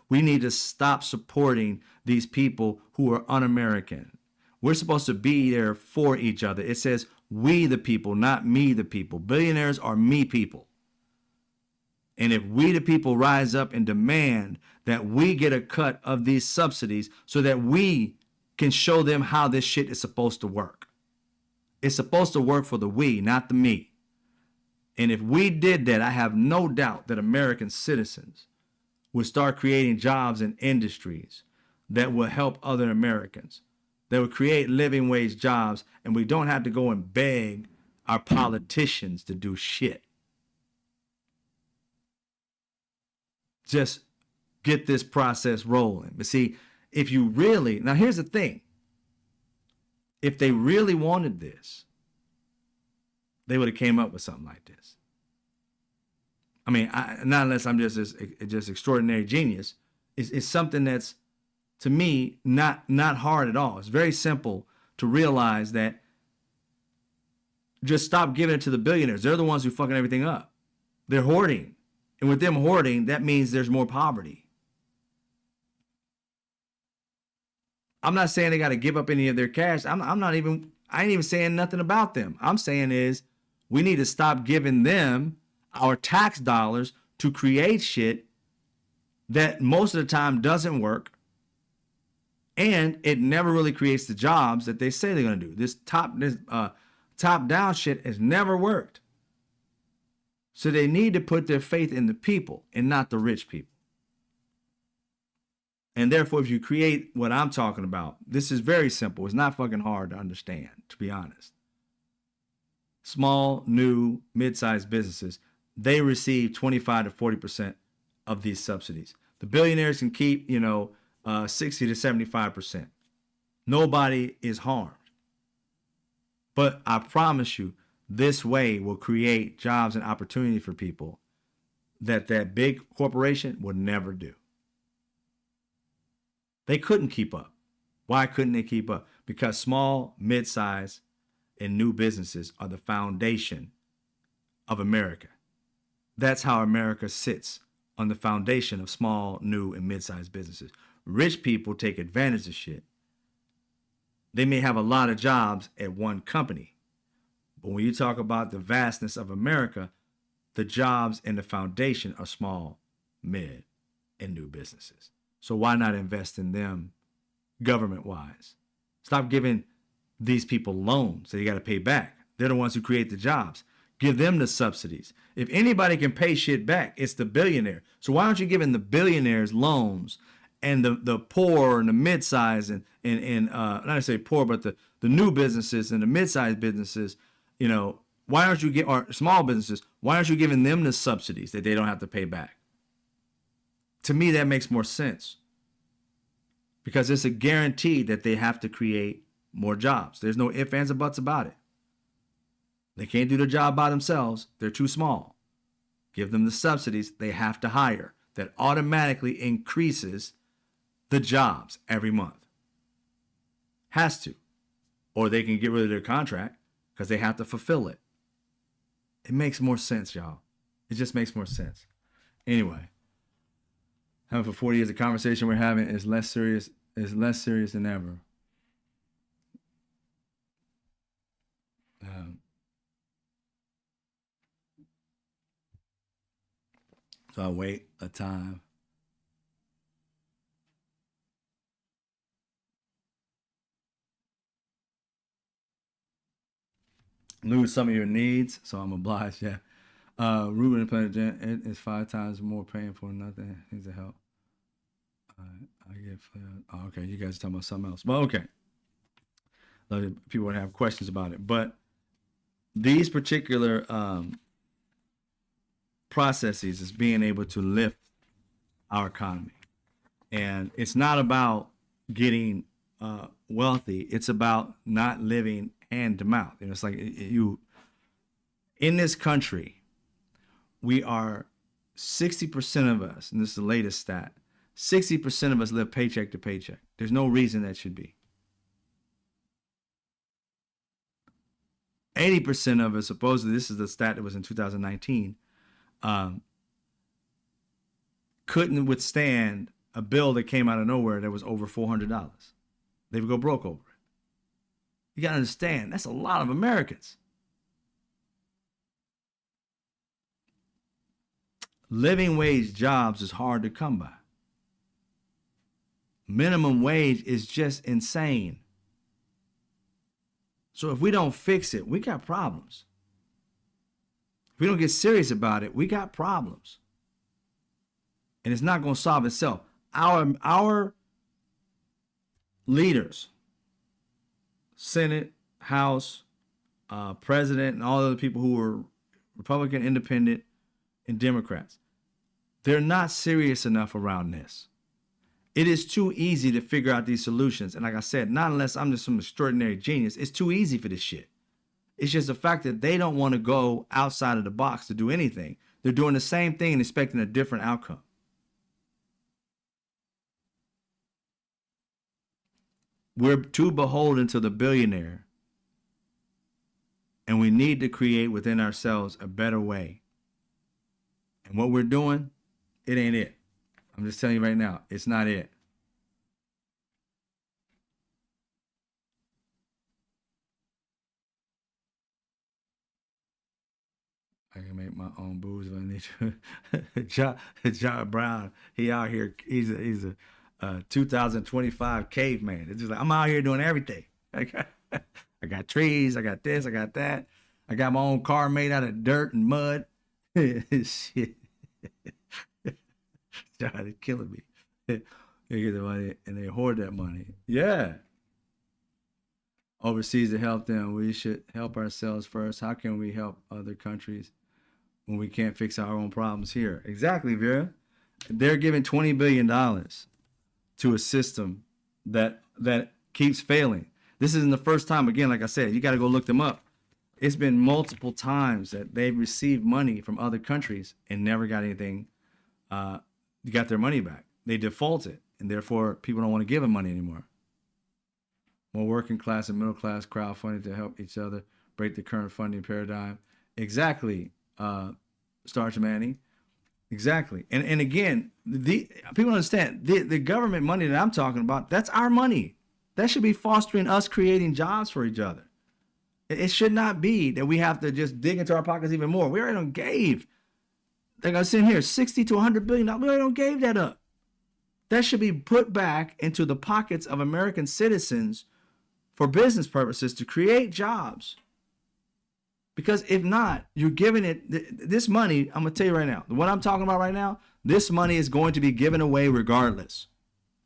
We need to stop supporting these people who are un-American. We're supposed to be there for each other. It says we the people, not me the people. Billionaires are me people. And if we the people rise up and demand that we get a cut of these subsidies so that we can show them how this shit is supposed to work. It's supposed to work for the we, not the me. And if we did that, I have no doubt that American citizens would start creating jobs and industries that will help other Americans, that would create living wage jobs, and we don't have to go and beg our politicians to do shit. Just get this process rolling. But see, if you really, now here's the thing. If they really wanted this, they would have came up with something like this. I mean, not unless I'm just extraordinary genius. It's something that's, to me, not hard at all. It's very simple to realize that just stop giving it to the billionaires. They're the ones who fucking everything up. They're hoarding. And with them hoarding, that means there's more poverty. I'm not saying they got to give up any of their cash. I ain't even saying nothing about them. I'm saying is we need to stop giving them our tax dollars to create shit that most of the time doesn't work. And it never really creates the jobs that they say they're going to do. This top-down shit has never worked. So they need to put their faith in the people and not the rich people. And therefore, if you create what I'm talking about, this is very simple. It's not fucking hard to understand, to be honest. Small, new, mid-sized businesses, they receive 25 to 40% of these subsidies. The billionaires can keep, 60 to 75%. Nobody is harmed. But I promise you, this way will create jobs and opportunity for people that big corporation would never do. They couldn't keep up. Why couldn't they keep up? Because small, mid-size, and new businesses are the foundation of America. That's how America sits, on the foundation of small, new, and mid-sized businesses. Rich people take advantage of shit. They may have a lot of jobs at one company. But when you talk about the vastness of America, the jobs and the foundation are small, mid, and new businesses. So why not invest in them government-wise? Stop giving these people loans that you got to pay back. They're the ones who create the jobs. Give them the subsidies. If anybody can pay shit back, it's the billionaire. So why aren't you giving the billionaires loans and the poor and the mid-size and not to say poor, but the new businesses and the mid-sized businesses, you know, why aren't you or small businesses, why aren't you giving them the subsidies that they don't have to pay back? To me, that makes more sense because it's a guarantee that they have to create more jobs. There's no ifs, ands, or buts about it. They can't do the job by themselves. They're too small. Give them the subsidies they have to hire. That automatically increases the jobs every month. Has to. Or they can get rid of their contract because they have to fulfill it. It makes more sense, y'all. It just makes more sense. Anyway, having for 40 years, the conversation we're having is less serious than ever. So I wait a time. Lose some of your needs, so I'm obliged. Yeah. Ruben Planet Gen is 5 times more painful than nothing. Needs to help. I get oh, okay. You guys are talking about something else. Well, okay. A lot of people would have questions about it, but these particular processes is being able to lift our economy, and it's not about getting wealthy. It's about not living hand to mouth. You know, it's like you in this country, we are 60% of us, and this is the latest stat. 60% of us live paycheck to paycheck. There's no reason that should be. 80% of us, supposedly, this is the stat that was in 2019, couldn't withstand a bill that came out of nowhere that was over $400. They would go broke over it. You got to understand, that's a lot of Americans. Living wage jobs is hard to come by. Minimum wage is just insane. So if we don't fix it, we got problems. If we don't get serious about it, we got problems. And it's not going to solve itself. Our leaders, Senate, House, President, and all the other people who are Republican, Independent, and Democrats, they're not serious enough around this. It is too easy to figure out these solutions. And like I said, not unless I'm just some extraordinary genius. It's too easy for this shit. It's just the fact that they don't want to go outside of the box to do anything. They're doing the same thing and expecting a different outcome. We're too beholden to the billionaire. And we need to create within ourselves a better way. And what we're doing, it ain't it. I'm just telling you right now, it's not it. I can make my own booze if I need to. John Brown, he out here. He's a 2025 caveman. It's just like I'm out here doing everything. I got trees. I got this. I got that. I got my own car made out of dirt and mud. Shit. God, it's killing me. They get the money and they hoard that money. Yeah. Overseas to help them. We should help ourselves first. How can we help other countries when we can't fix our own problems here? Exactly, Vera. They're giving $20 billion to a system that keeps failing. This isn't the first time. Again, like I said, you got to go look them up. It's been multiple times that they've received money from other countries and never got anything, got their money back. They defaulted, and therefore people don't want to give them money anymore. More working class and middle class crowdfunding to help each other break the current funding paradigm. Exactly, Starch Manning. Exactly. And again, people understand the government money that I'm talking about, that's our money. That should be fostering us creating jobs for each other. It should not be that we have to just dig into our pockets even more. We already done gave, like I was saying here, 60 to 100 billion. We already done gave that up. That should be put back into the pockets of American citizens for business purposes to create jobs. Because if not, you're giving it this money. I'm gonna tell you right now, what I'm talking about right now, this money is going to be given away regardless.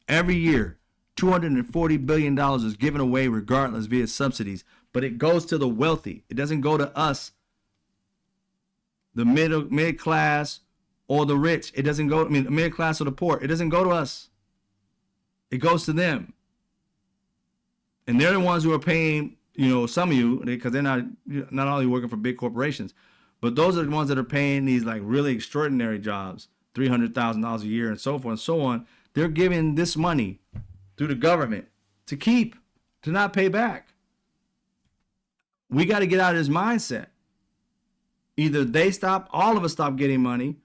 Every year, $240 billion is given away regardless via subsidies, but it goes to the wealthy. It doesn't go to us, the mid class or the rich. It doesn't go, I mean, the middle class or the poor. It doesn't go to us. It goes to them. And they're the ones who are paying, you know, some of you, because they're not only working for big corporations, but those are the ones that are paying these like really extraordinary jobs, $300,000 a year and so forth and so on. They're giving this money through the government to keep, to not pay back. We got to get out of this mindset. Either they stop, all of us stop getting money,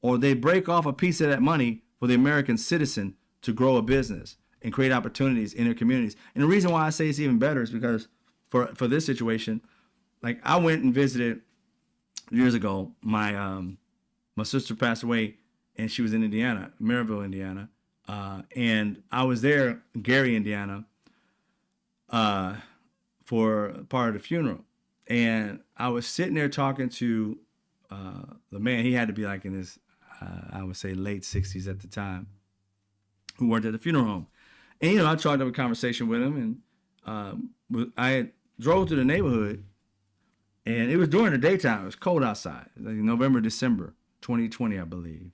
or they break off a piece of that money for the American citizen to grow a business and create opportunities in their communities. And the reason why I say it's even better is because for this situation, like I went and visited years ago, my sister passed away and she was in Indiana, Maryville, Indiana. And I was there, Gary, Indiana, for part of the funeral. And I was sitting there talking to the man. He had to be like in his, I would say, late 60s at the time, who worked at the funeral home. And, you know, I tried to have a conversation with him. And I drove to the neighborhood. And it was during the daytime. It was cold outside, like November, December 2020, I believe.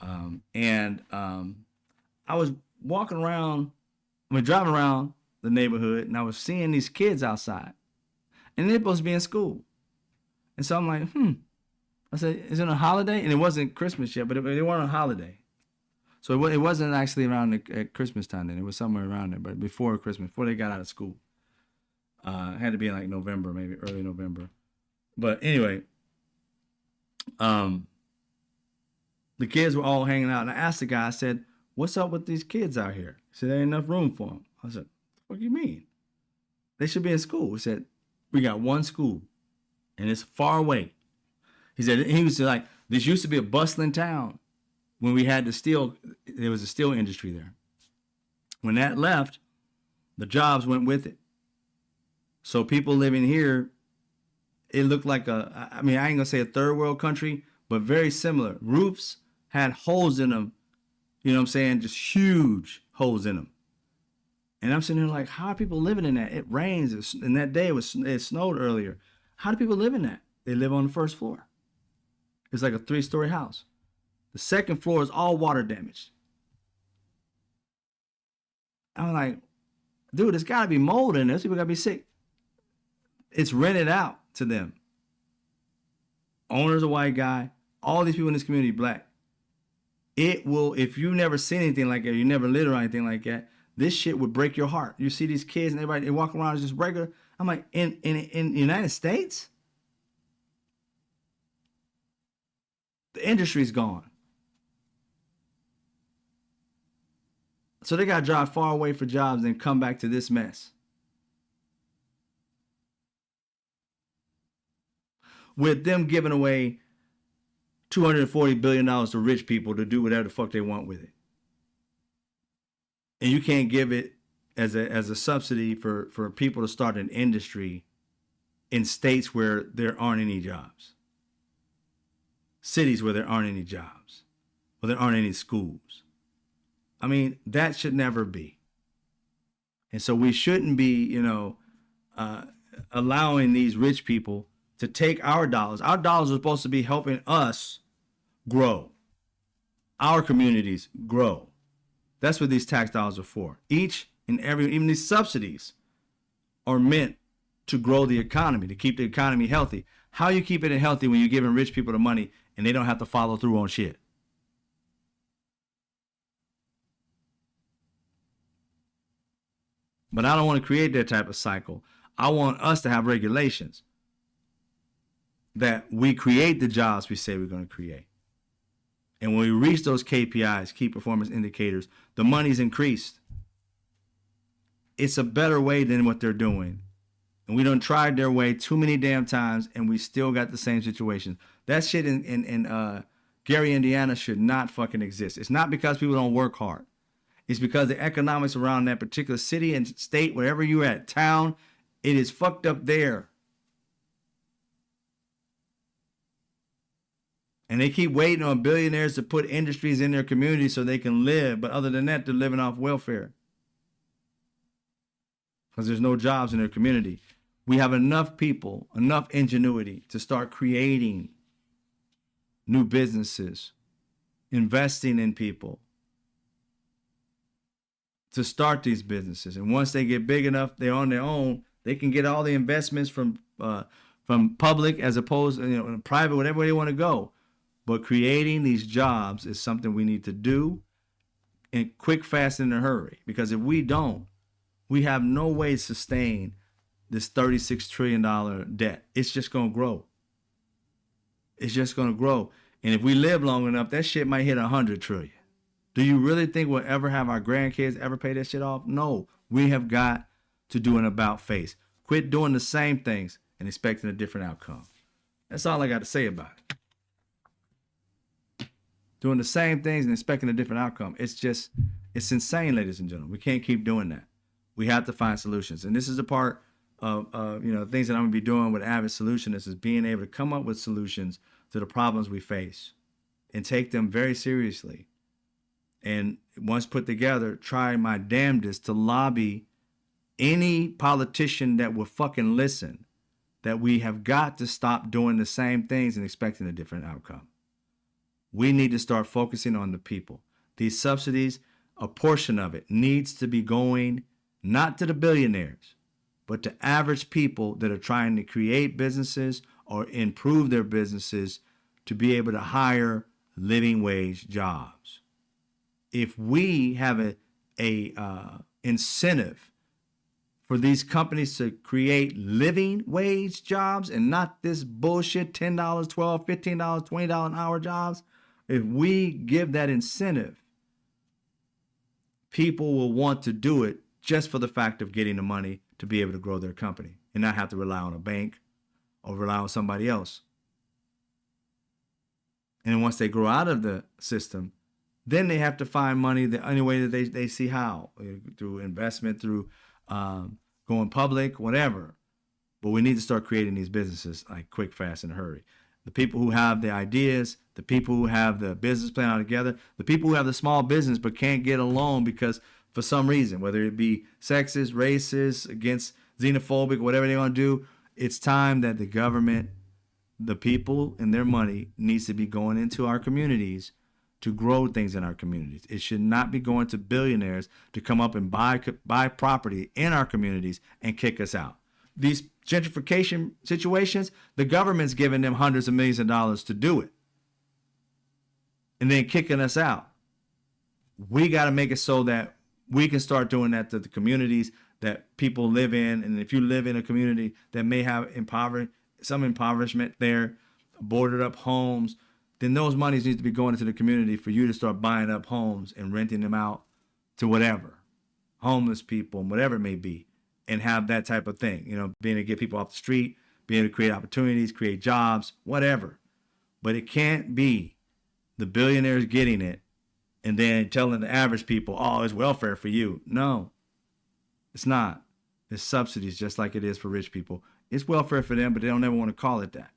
I was walking around, driving around the neighborhood, and I was seeing these kids outside. And they're supposed to be in school. And so I'm like, I said, is it a holiday? And it wasn't Christmas yet, but they weren't on holiday. So it wasn't actually around at Christmas time then. It was somewhere around there, but before Christmas, before they got out of school. It had to be in like November, maybe early November. But anyway, the kids were all hanging out. And I asked the guy, I said, what's up with these kids out here? He said, there ain't enough room for them. I said, what do you mean? They should be in school. He said, we got one school and it's far away. He was like, this used to be a bustling town when we had there was a steel industry there. When that left, the jobs went with it. So people living here, it looked like I ain't gonna say a third world country, but very similar. Roofs had holes in them, you know what I'm saying? Just huge holes in them. And I'm sitting there like, how are people living in that? It rains, and that day it snowed earlier. How do people live in that? They live on the first floor. It's like a 3-story house. The second floor is all water damaged. I'm like, dude, there's gotta be mold in this. People gotta be sick. It's rented out to them. Owner's a white guy. All these people in this community black. It will, if you've never seen anything like that, you never lived or anything like that, this shit would break your heart. You see these kids and everybody, they walk around as just regular. I'm like, in the United States, the industry's gone. So they got to drive far away for jobs and come back to this mess. With them giving away $240 billion to rich people to do whatever the fuck they want with it. And you can't give it as a subsidy for people to start an industry in states where there aren't any jobs. Cities where there aren't any jobs. Where there aren't any schools. I mean, that should never be. And so we shouldn't be, allowing these rich people to take our dollars. Our dollars are supposed to be helping us grow. Our communities grow. That's what these tax dollars are for. Each and every, even these subsidies are meant to grow the economy, to keep the economy healthy. How you keep it healthy when you're giving rich people the money and they don't have to follow through on shit? But I don't want to create that type of cycle. I want us to have regulations that we create the jobs we say we're going to create. And when we reach those KPIs, key performance indicators, the money's increased. It's a better way than what they're doing. And we done tried their way too many damn times and we still got the same situation. That shit in Gary, Indiana should not fucking exist. It's not because people don't work hard. It's because the economics around that particular city and state, wherever you're at, town, it is fucked up there. And they keep waiting on billionaires to put industries in their community so they can live. But other than that, they're living off welfare because there's no jobs in their community. We have enough people, enough ingenuity to start creating new businesses, investing in people to start these businesses. And once they get big enough, they're on their own, they can get all the investments from public as opposed to, private, whatever way they want to go. But creating these jobs is something we need to do in quick, fast, and in a hurry. Because if we don't, we have no way to sustain this $36 trillion debt. It's just going to grow. It's just going to grow. And if we live long enough, that shit might hit 100 trillion. Do you really think we'll ever have our grandkids ever pay that shit off? No. We have got to do an about face. Quit doing the same things and expecting a different outcome. That's all I got to say about it. Doing the same things and expecting a different outcome. It's insane, ladies and gentlemen. We can't keep doing that. We have to find solutions. And this is a part of things that I'm going to be doing with Avid Solutionists is being able to come up with solutions to the problems we face and take them very seriously. And once put together, try my damnedest to lobby any politician that will fucking listen that we have got to stop doing the same things and expecting a different outcome. We need to start focusing on the people. These subsidies, a portion of it needs to be going not to the billionaires, but to average people that are trying to create businesses or improve their businesses to be able to hire living wage jobs. If we have a incentive for these companies to create living wage jobs and not this bullshit $10, $12, $15, $20 an hour jobs, if we give that incentive, people will want to do it just for the fact of getting the money to be able to grow their company and not have to rely on a bank or rely on somebody else. And once they grow out of the system, then they have to find money the only way that they see how, through investment, through going public, whatever. But we need to start creating these businesses like quick, fast, and hurry. The people who have the ideas, the people who have the business plan all together, the people who have the small business but can't get a loan because for some reason, whether it be sexist, racist, against xenophobic, whatever they want to do, it's time that the government, the people and their money needs to be going into our communities to grow things in our communities. It should not be going to billionaires to come up and buy property in our communities and kick us out. These gentrification situations, the government's giving them hundreds of millions of dollars to do it and then kicking us out. We got to make it so that we can start doing that to the communities that people live in. And if you live in a community that may have some impoverishment there, boarded up homes, then those monies need to be going into the community for you to start buying up homes and renting them out to whatever, homeless people and whatever it may be, and have that type of thing, being able to get people off the street, being able to create opportunities, create jobs, whatever. But it can't be the billionaires getting it and then telling the average people, oh, it's welfare for you. No, it's not. It's subsidies just like it is for rich people. It's welfare for them, but they don't ever want to call it that.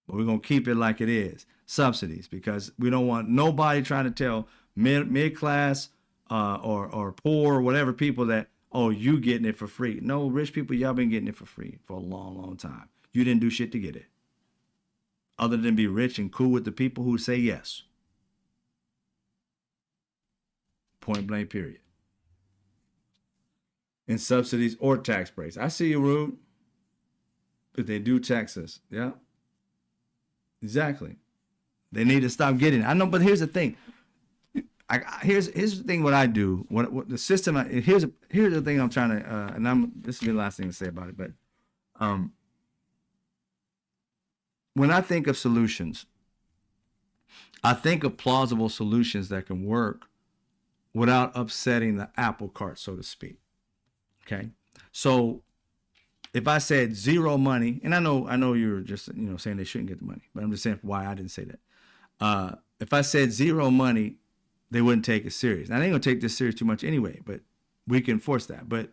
But we're going to keep it like it is, subsidies, because we don't want nobody trying to tell mid-class or poor or whatever people that, oh, you getting it for free. No, rich people, y'all been getting it for free for a long, long time. You didn't do shit to get it other than be rich and cool with the people who say yes. Point blank, period. And subsidies or tax breaks. I see you, Rude. But they do tax us. Yeah. Exactly. They need to stop getting it. I know, but here's the thing. Here's the thing. What I do, what the system. Here's the thing I'm trying to. This is the last thing to say about it. But when I think of solutions, I think of plausible solutions that can work without upsetting the apple cart, so to speak. Okay, so if I said zero money, and I know you're just saying they shouldn't get the money, but I'm just saying why I didn't say that. If I said zero money, they wouldn't take it serious. Now they ain't gonna take this serious too much anyway, but we can force that. But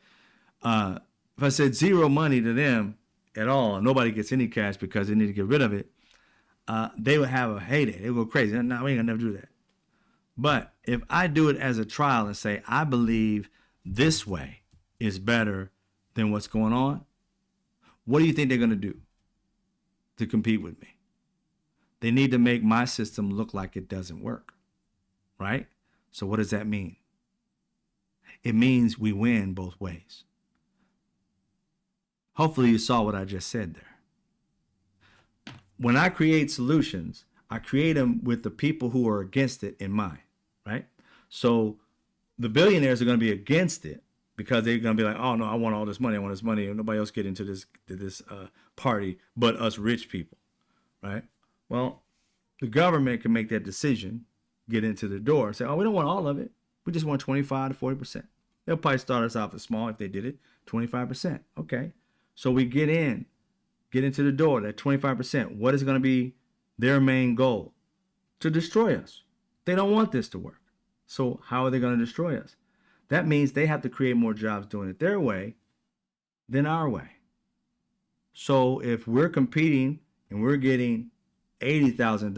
if I said zero money to them at all, and nobody gets any cash because they need to get rid of it, they would have a heyday. They would go crazy. No, we ain't gonna never do that. But if I do it as a trial and say, I believe this way is better than what's going on, what do you think they're gonna do to compete with me? They need to make my system look like it doesn't work, right? So what does that mean? It means we win both ways. Hopefully you saw what I just said there. When I create solutions, I create them with the people who are against it in mind, right? So the billionaires are going to be against it because they're going to be like, oh no, I want all this money. I want this money. And nobody else get into this party but us rich people, right? Well, the government can make that decision, get into the door and say, oh, we don't want all of it. We just want 25 to 40%. They'll probably start us off as small if they did it, 25%. Okay. So we get into the door, that 25%. What is going to be their main goal? To destroy us. They don't want this to work. So how are they going to destroy us? That means they have to create more jobs doing it their way than our way. So if we're competing and we're getting 80,000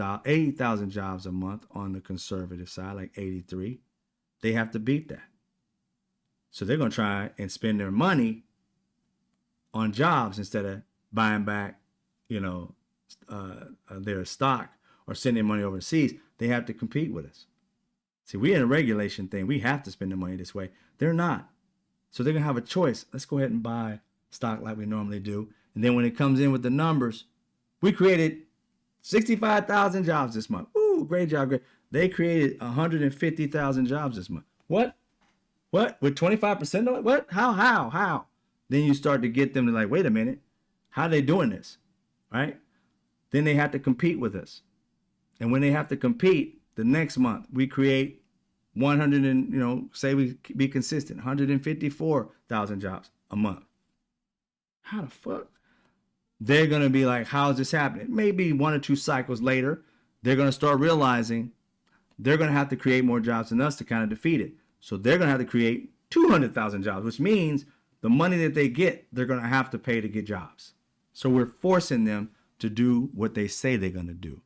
jobs a month on the conservative side, like 83, they have to beat that. So they're going to try and spend their money on jobs instead of buying back, their stock or sending money overseas. They have to compete with us. See, we're in a regulation thing. We have to spend the money this way. They're not. So they're going to have a choice. Let's go ahead and buy stock like we normally do. And then when it comes in with the numbers, we created 65,000 jobs this month. Ooh, great job. Great. They created 150,000 jobs this month. What? With 25% of it? What? How? Then you start to get them to like, wait a minute. How are they doing this? Right? Then they have to compete with us. And when they have to compete, the next month we create 100 and, say we be consistent, 154,000 jobs a month. How the fuck? They're going to be like, how is this happening? Maybe 1 or 2 cycles later, they're going to start realizing they're going to have to create more jobs than us to kind of defeat it. So they're going to have to create 200,000 jobs, which means the money that they get, they're going to have to pay to get jobs. So we're forcing them to do what they say they're going to do.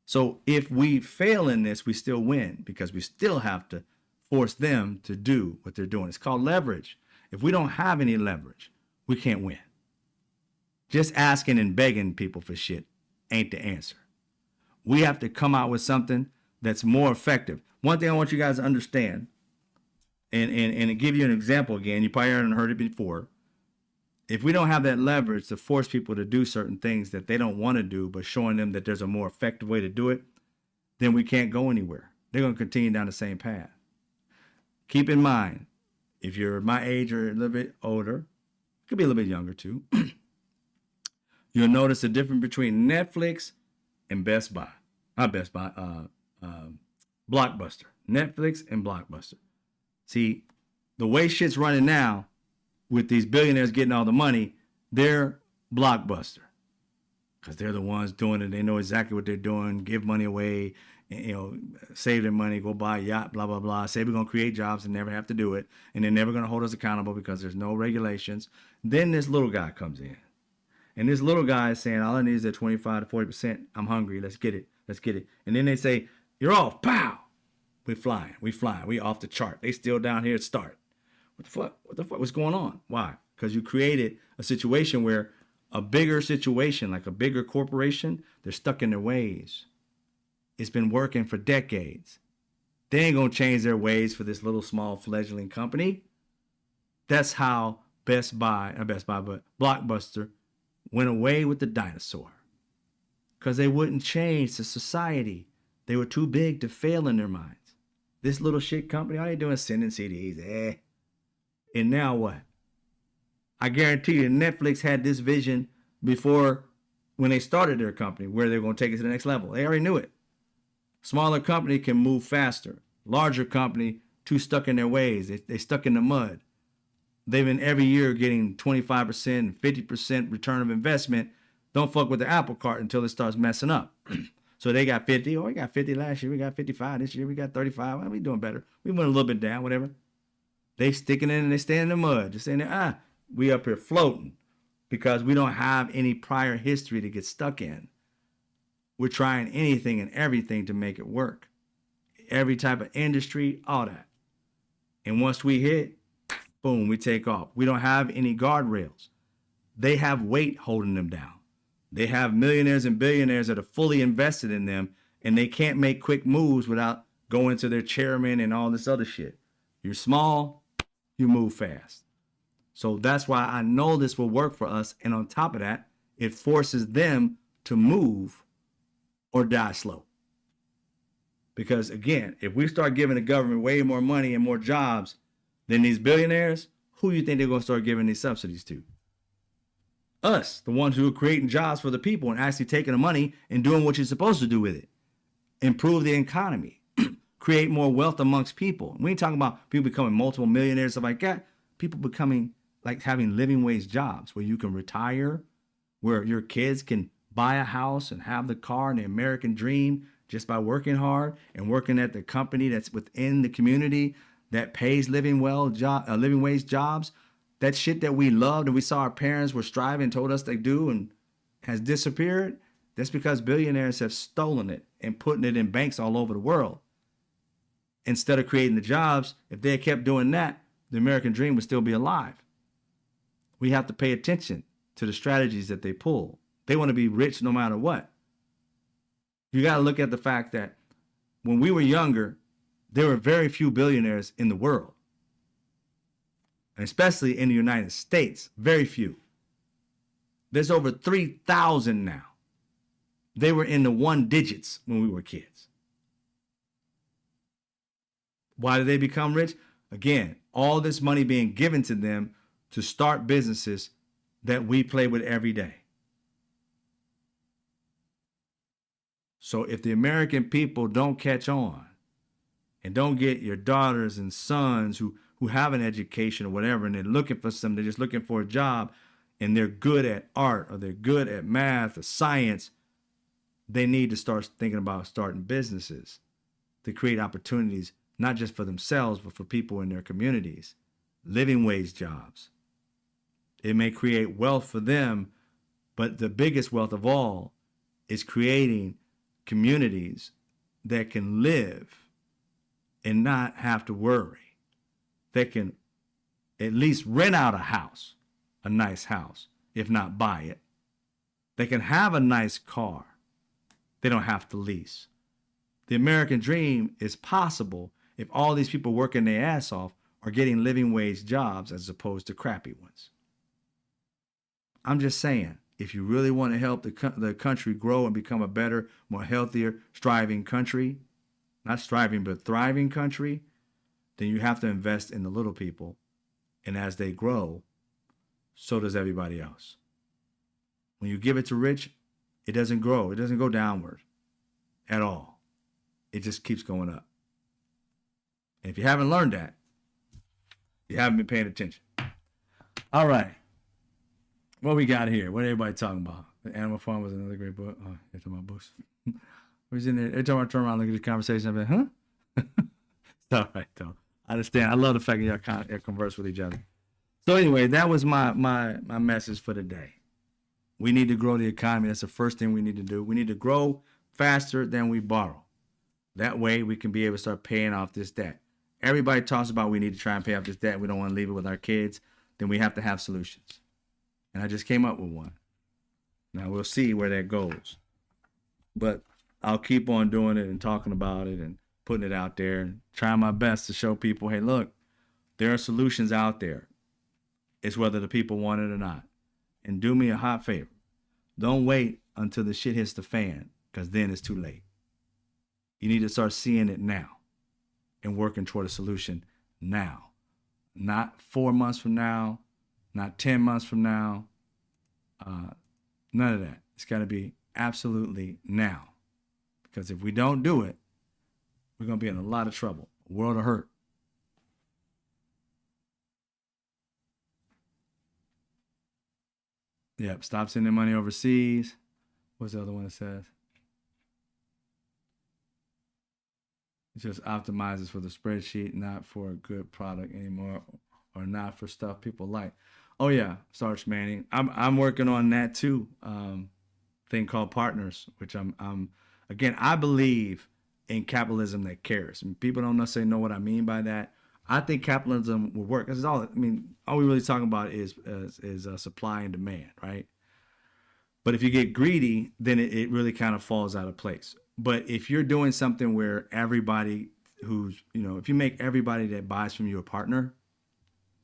So if we fail in this, we still win because we still have to force them to do what they're doing. It's called leverage. If we don't have any leverage, we can't win. Just asking and begging people for shit ain't the answer. We have to come out with something that's more effective. One thing I want you guys to understand, and to give you an example again, you probably haven't heard it before. If we don't have that leverage to force people to do certain things that they don't want to do, but showing them that there's a more effective way to do it, then we can't go anywhere. They're going to continue down the same path. Keep in mind, if you're my age or a little bit older, could be a little bit younger too, you'll notice the difference between Netflix and Best Buy. Not Best Buy, Blockbuster. Netflix and Blockbuster. See, the way shit's running now, with these billionaires getting all the money, they're Blockbuster. Because they're the ones doing it. They know exactly what they're doing, give money away, save their money, go buy a yacht, blah, blah, blah. Say we're going to create jobs and never have to do it. And they're never going to hold us accountable because there's no regulations. Then this little guy comes in. And this little guy is saying, all I need is that 25 to 40%. I'm hungry. Let's get it. And then they say, you're off. Pow. We flying. We off the chart. They still down here at start. What the fuck? What's going on? Why? Because you created a situation where a bigger situation, like a bigger corporation, they're stuck in their ways. It's been working for decades. They ain't going to change their ways for this little small fledgling company. That's how Blockbuster went away with the dinosaur. Because they wouldn't change the society. They were too big to fail in their minds. This little shit company, all they doing is sending CDs. And now what? I guarantee you Netflix had this vision before when they started their company, where they're going to take it to the next level. They already knew it. Smaller company can move faster. Larger company, too stuck in their ways. They stuck in the mud. They've been every year getting 25%, 50% return of investment. Don't fuck with the apple cart until it starts messing up. So they got 50. Oh, we got 50 last year. We got 55 this year. We got 35. Well, we doing better. We went a little bit down, whatever. They sticking in and they stay in the mud. Just saying, we up here floating because we don't have any prior history to get stuck in. We're trying anything and everything to make it work. Every type of industry, all that. And once we hit, boom, we take off. We don't have any guardrails. They have weight holding them down. They have millionaires and billionaires that are fully invested in them, and they can't make quick moves without going to their chairman and all this other shit. You're small, you move fast. So that's why I know this will work for us. And on top of that, it forces them to move or die slow. Because again, if we start giving the government way more money and more jobs than these billionaires, who do you think they're going to start giving these subsidies to? Us, the ones who are creating jobs for the people and actually taking the money and doing what you're supposed to do with it. Improve the economy, create more wealth amongst people. We ain't talking about people becoming multiple millionaires, stuff like that. People becoming like having living wage jobs where you can retire, where your kids can buy a house and have the car and the American dream just by working hard and working at the company that's within the community that pays living wage jobs. That shit that we loved and we saw our parents were striving and told us they do and has disappeared. That's because billionaires have stolen it and putting it in banks all over the world. Instead of creating the jobs, if they had kept doing that, the American dream would still be alive. We have to pay attention to the strategies that they pull. They want to be rich no matter what. You got to look at the fact that when we were younger, there were very few billionaires in the world. And especially in the United States, very few. There's over 3,000 now. They were in the one digits when we were kids. Why did they become rich? Again, all this money being given to them to start businesses that we play with every day. So if the American people don't catch on and don't get your daughters and sons who have an education or whatever, and they're looking for something, they're just looking for a job, and they're good at art or they're good at math or science, they need to start thinking about starting businesses to create opportunities, not just for themselves, but for people in their communities. Living wage jobs. It may create wealth for them, but the biggest wealth of all is creating communities that can live and not have to worry. That can at least rent out a house, a nice house, if not buy it. They can have a nice car. They don't have to lease. The American dream is possible if all these people working their ass off are getting living wage jobs as opposed to crappy ones. I'm just saying, if you really want to help the country grow and become a better, more healthier, striving country, not striving, but thriving country, then you have to invest in the little people. And as they grow, so does everybody else. When you give it to rich, it doesn't grow. It doesn't go downward at all. It just keeps going up. And if you haven't learned that, you haven't been paying attention. All right. What we got here? What everybody talking about? The Animal Farm was another great book. Oh, you're talking about books. Who's in there? Every time I turn around and look at the conversation, I'm like, huh? It's all right, though. I understand. I love the fact that y'all converse with each other. So anyway, that was my message for today. We need to grow the economy. That's the first thing we need to do. We need to grow faster than we borrow. That way we can be able to start paying off this debt. Everybody talks about we need to try and pay off this debt. We don't want to leave it with our kids. Then we have to have solutions. And I just came up with one. Now we'll see where that goes. But I'll keep on doing it and talking about it and putting it out there and trying my best to show people, hey, look, there are solutions out there. It's whether the people want it or not. And do me a hot favor. Don't wait until the shit hits the fan, because then it's too late. You need to start seeing it now and working toward a solution now. Not 4 months from now, not 10 months from now. None of that. It's got to be absolutely now. Because if we don't do it, we're going to be in a lot of trouble. A world of hurt. Yep. Stop sending money overseas. What's the other one that says? It just optimizes for the spreadsheet, not for a good product anymore, or not for stuff people like. Oh yeah, Sarge Manning. I'm working on that too. thing called partners, which again, I believe in capitalism that cares. And people don't necessarily know what I mean by that. I think capitalism will work. Because all, I mean, all we really talking about is supply and demand, right? But if you get greedy, then it really kind of falls out of place. But if you're doing something where everybody who's, if you make everybody that buys from you a partner,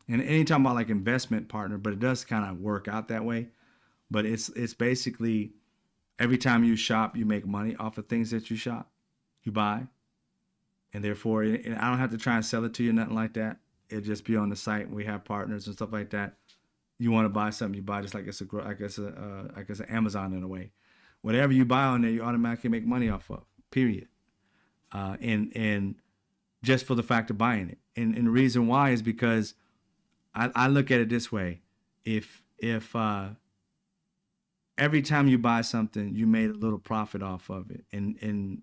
and anytime about like investment partner, but it does kind of work out that way. But it's basically every time you shop, you make money off of things that you shop, you buy, and therefore, and I don't have to try and sell it to you, nothing like that. It'll just be on the site. We have partners and stuff like that. You want to buy something, you buy just like it's an Amazon in a way. Whatever you buy on there, you automatically make money off of. Period. And just for the fact of buying it, and the reason why is because I look at it this way: if every time you buy something, you made a little profit off of it, and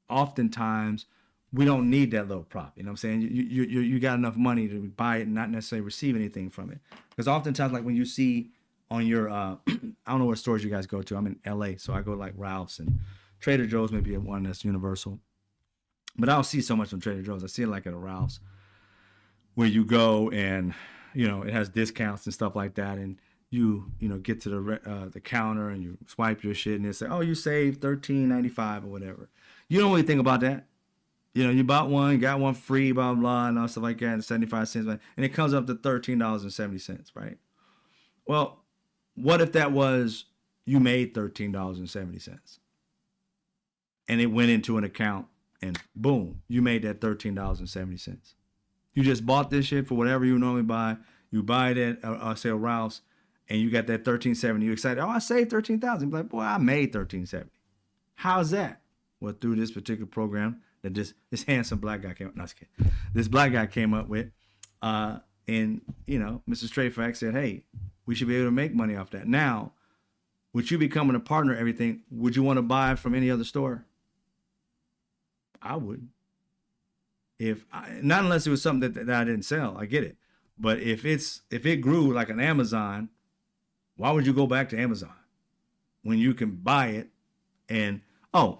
oftentimes we don't need that little profit. You know what I'm saying? You got enough money to buy it and not necessarily receive anything from it. Because oftentimes, like when you see on your I don't know what stores you guys go to. I'm in LA, so I go to like Ralph's and Trader Joe's, maybe one that's universal. But I don't see so much on Trader Joe's. I see it like at a Ralph's where you go and it has discounts and stuff like that, and you get to the counter and you swipe your shit and they say, oh, you saved $13.95 or whatever. You don't really think about that. You bought one, got one free, blah blah, and all stuff like that, and 75 cents, and it comes up to $13.70, right? Well, what if that was you made $13.70, and it went into an account, and boom, you made that $13.70. You just bought this shit for whatever you normally buy. You buy it at say Ralph's, and you got that $13.70. You excited? Oh, I saved $13,000. Like, boy, I made $13.70. How's that? Well, through this particular program that this handsome black guy came up. No, just kidding. This black guy came up with, and Mr. Straight Facts said, hey, we should be able to make money off that. Now, with you becoming a partner, everything, would you want to buy from any other store? I wouldn't. Not unless it was something that I didn't sell. I get it. But if it grew like an Amazon, why would you go back to Amazon when you can buy it and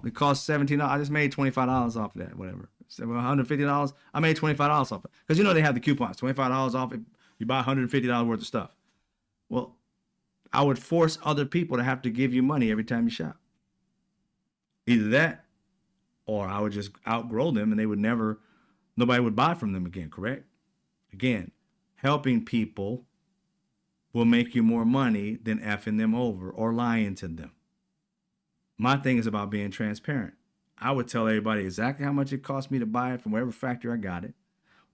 it costs $17? I just made $25 off of that, whatever. $150. I made $25 off it. Because they have the coupons, $25 off it. You buy $150 worth of stuff. Well, I would force other people to have to give you money every time you shop. Either that, or I would just outgrow them and nobody would buy from them again, correct? Again, helping people will make you more money than effing them over or lying to them. My thing is about being transparent. I would tell everybody exactly how much it cost me to buy it from wherever factory I got it,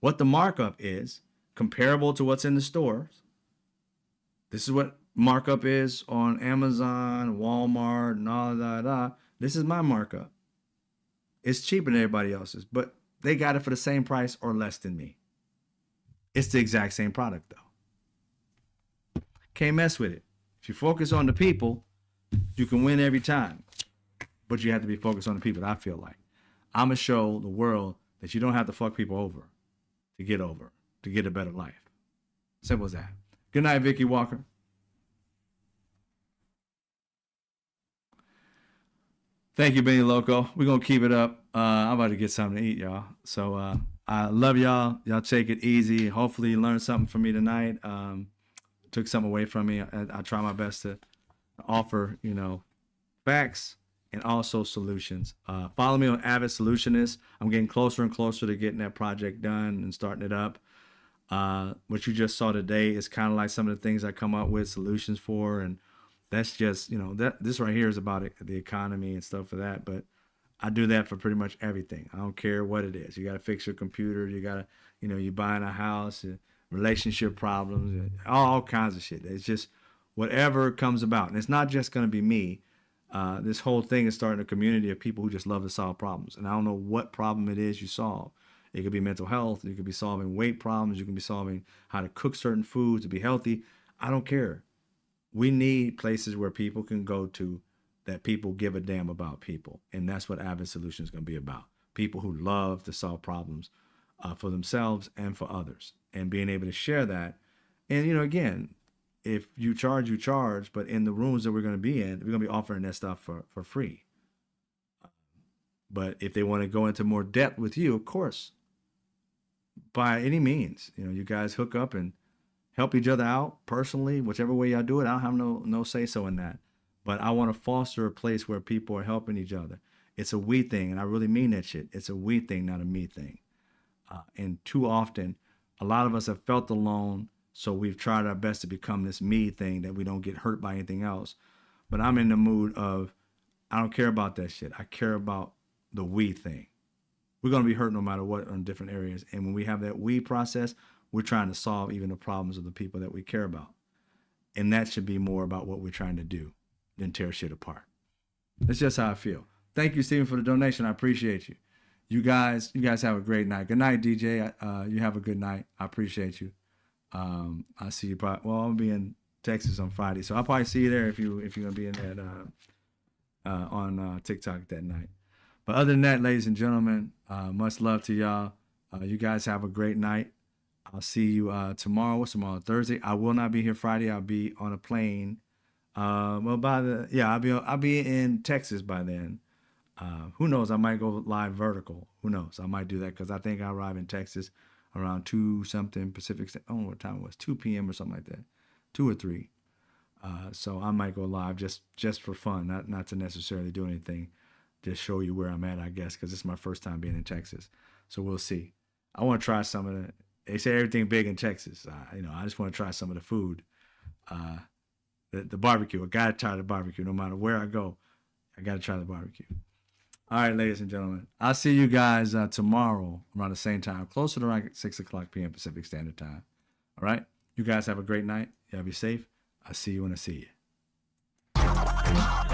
what the markup is, comparable to what's in the stores. This is what markup is on Amazon, Walmart, and all that. This is my markup. It's cheaper than everybody else's, but they got it for the same price or less than me. It's the exact same product, though. Can't mess with it. If you focus on the people, you can win every time. But you have to be focused on the people, I feel like. I'm going to show the world that you don't have to fuck people over, to get a better life. Simple as that. Good night, Vicky Walker. Thank you, Benny Loco. We're going to keep it up. I'm about to get something to eat, y'all. So I love y'all. Y'all take it easy. Hopefully you learned something from me tonight. Took something away from me. I try my best to offer, facts and also solutions. Follow me on Avid Solutionist. I'm getting closer and closer to getting that project done and starting it up. What you just saw today is kind of like some of the things I come up with solutions for, and that's just this right here is about the economy and stuff for that. But I do that for pretty much everything. I don't care what it is. You got to fix your computer. You got to you're buying a house, relationship problems, all kinds of shit. It's just whatever comes about, and it's not just going to be me. This whole thing is starting a community of people who just love to solve problems. And I don't know what problem it is you solve. It could be mental health. You could be solving weight problems. You can be solving how to cook certain foods to be healthy. I don't care. We need places where people can go to that people give a damn about people. And that's what Avid Solution is going to be about. People who love to solve problems for themselves and for others. And being able to share that. And, again, if you charge, you charge. But in the rooms that we're going to be in, we're going to be offering that stuff for free. But if they want to go into more depth with you, of course, by any means, you guys hook up and help each other out personally, whichever way y'all do it. I don't have no say so in that. But I want to foster a place where people are helping each other. It's a we thing, and I really mean that shit. It's a we thing, not a me thing. And too often, a lot of us have felt alone, so we've tried our best to become this me thing that we don't get hurt by anything else. But I'm in the mood of, I don't care about that shit. I care about the we thing. We're going to be hurt no matter what on different areas. And when we have that we process, we're trying to solve even the problems of the people that we care about. And that should be more about what we're trying to do than tear shit apart. That's just how I feel. Thank you, Stephen, for the donation. I appreciate you. You guys have a great night. Good night, DJ. You have a good night. I appreciate you. I see you probably, well, I'll be in Texas on Friday, so I'll probably see you there if you're gonna be in that on TikTok that night. But other than that, ladies and gentlemen, much love to y'all. You guys have a great night. I'll see you tomorrow. What's tomorrow? Thursday. I will not be here Friday. I'll be on a plane. I'll be in Texas by then. Who knows? I might go live vertical. Who knows? I might do that because I think I arrive in Texas around 2 something Pacific. I don't know what time it was. 2 p.m. or something like that. 2 or 3. So I might go live just for fun, not to necessarily do anything. Just show you where I'm at, I guess, because it's my first time being in Texas. So we'll see. I want to try some of the. They say everything big in Texas. I just want to try some of the food. The barbecue. I gotta try the barbecue. No matter where I go, I gotta try the barbecue. All right, ladies and gentlemen. I'll see you guys tomorrow around the same time, closer to around 6 o'clock p.m. Pacific Standard Time. All right? You guys have a great night. Y'all be safe. I'll see you when I see you.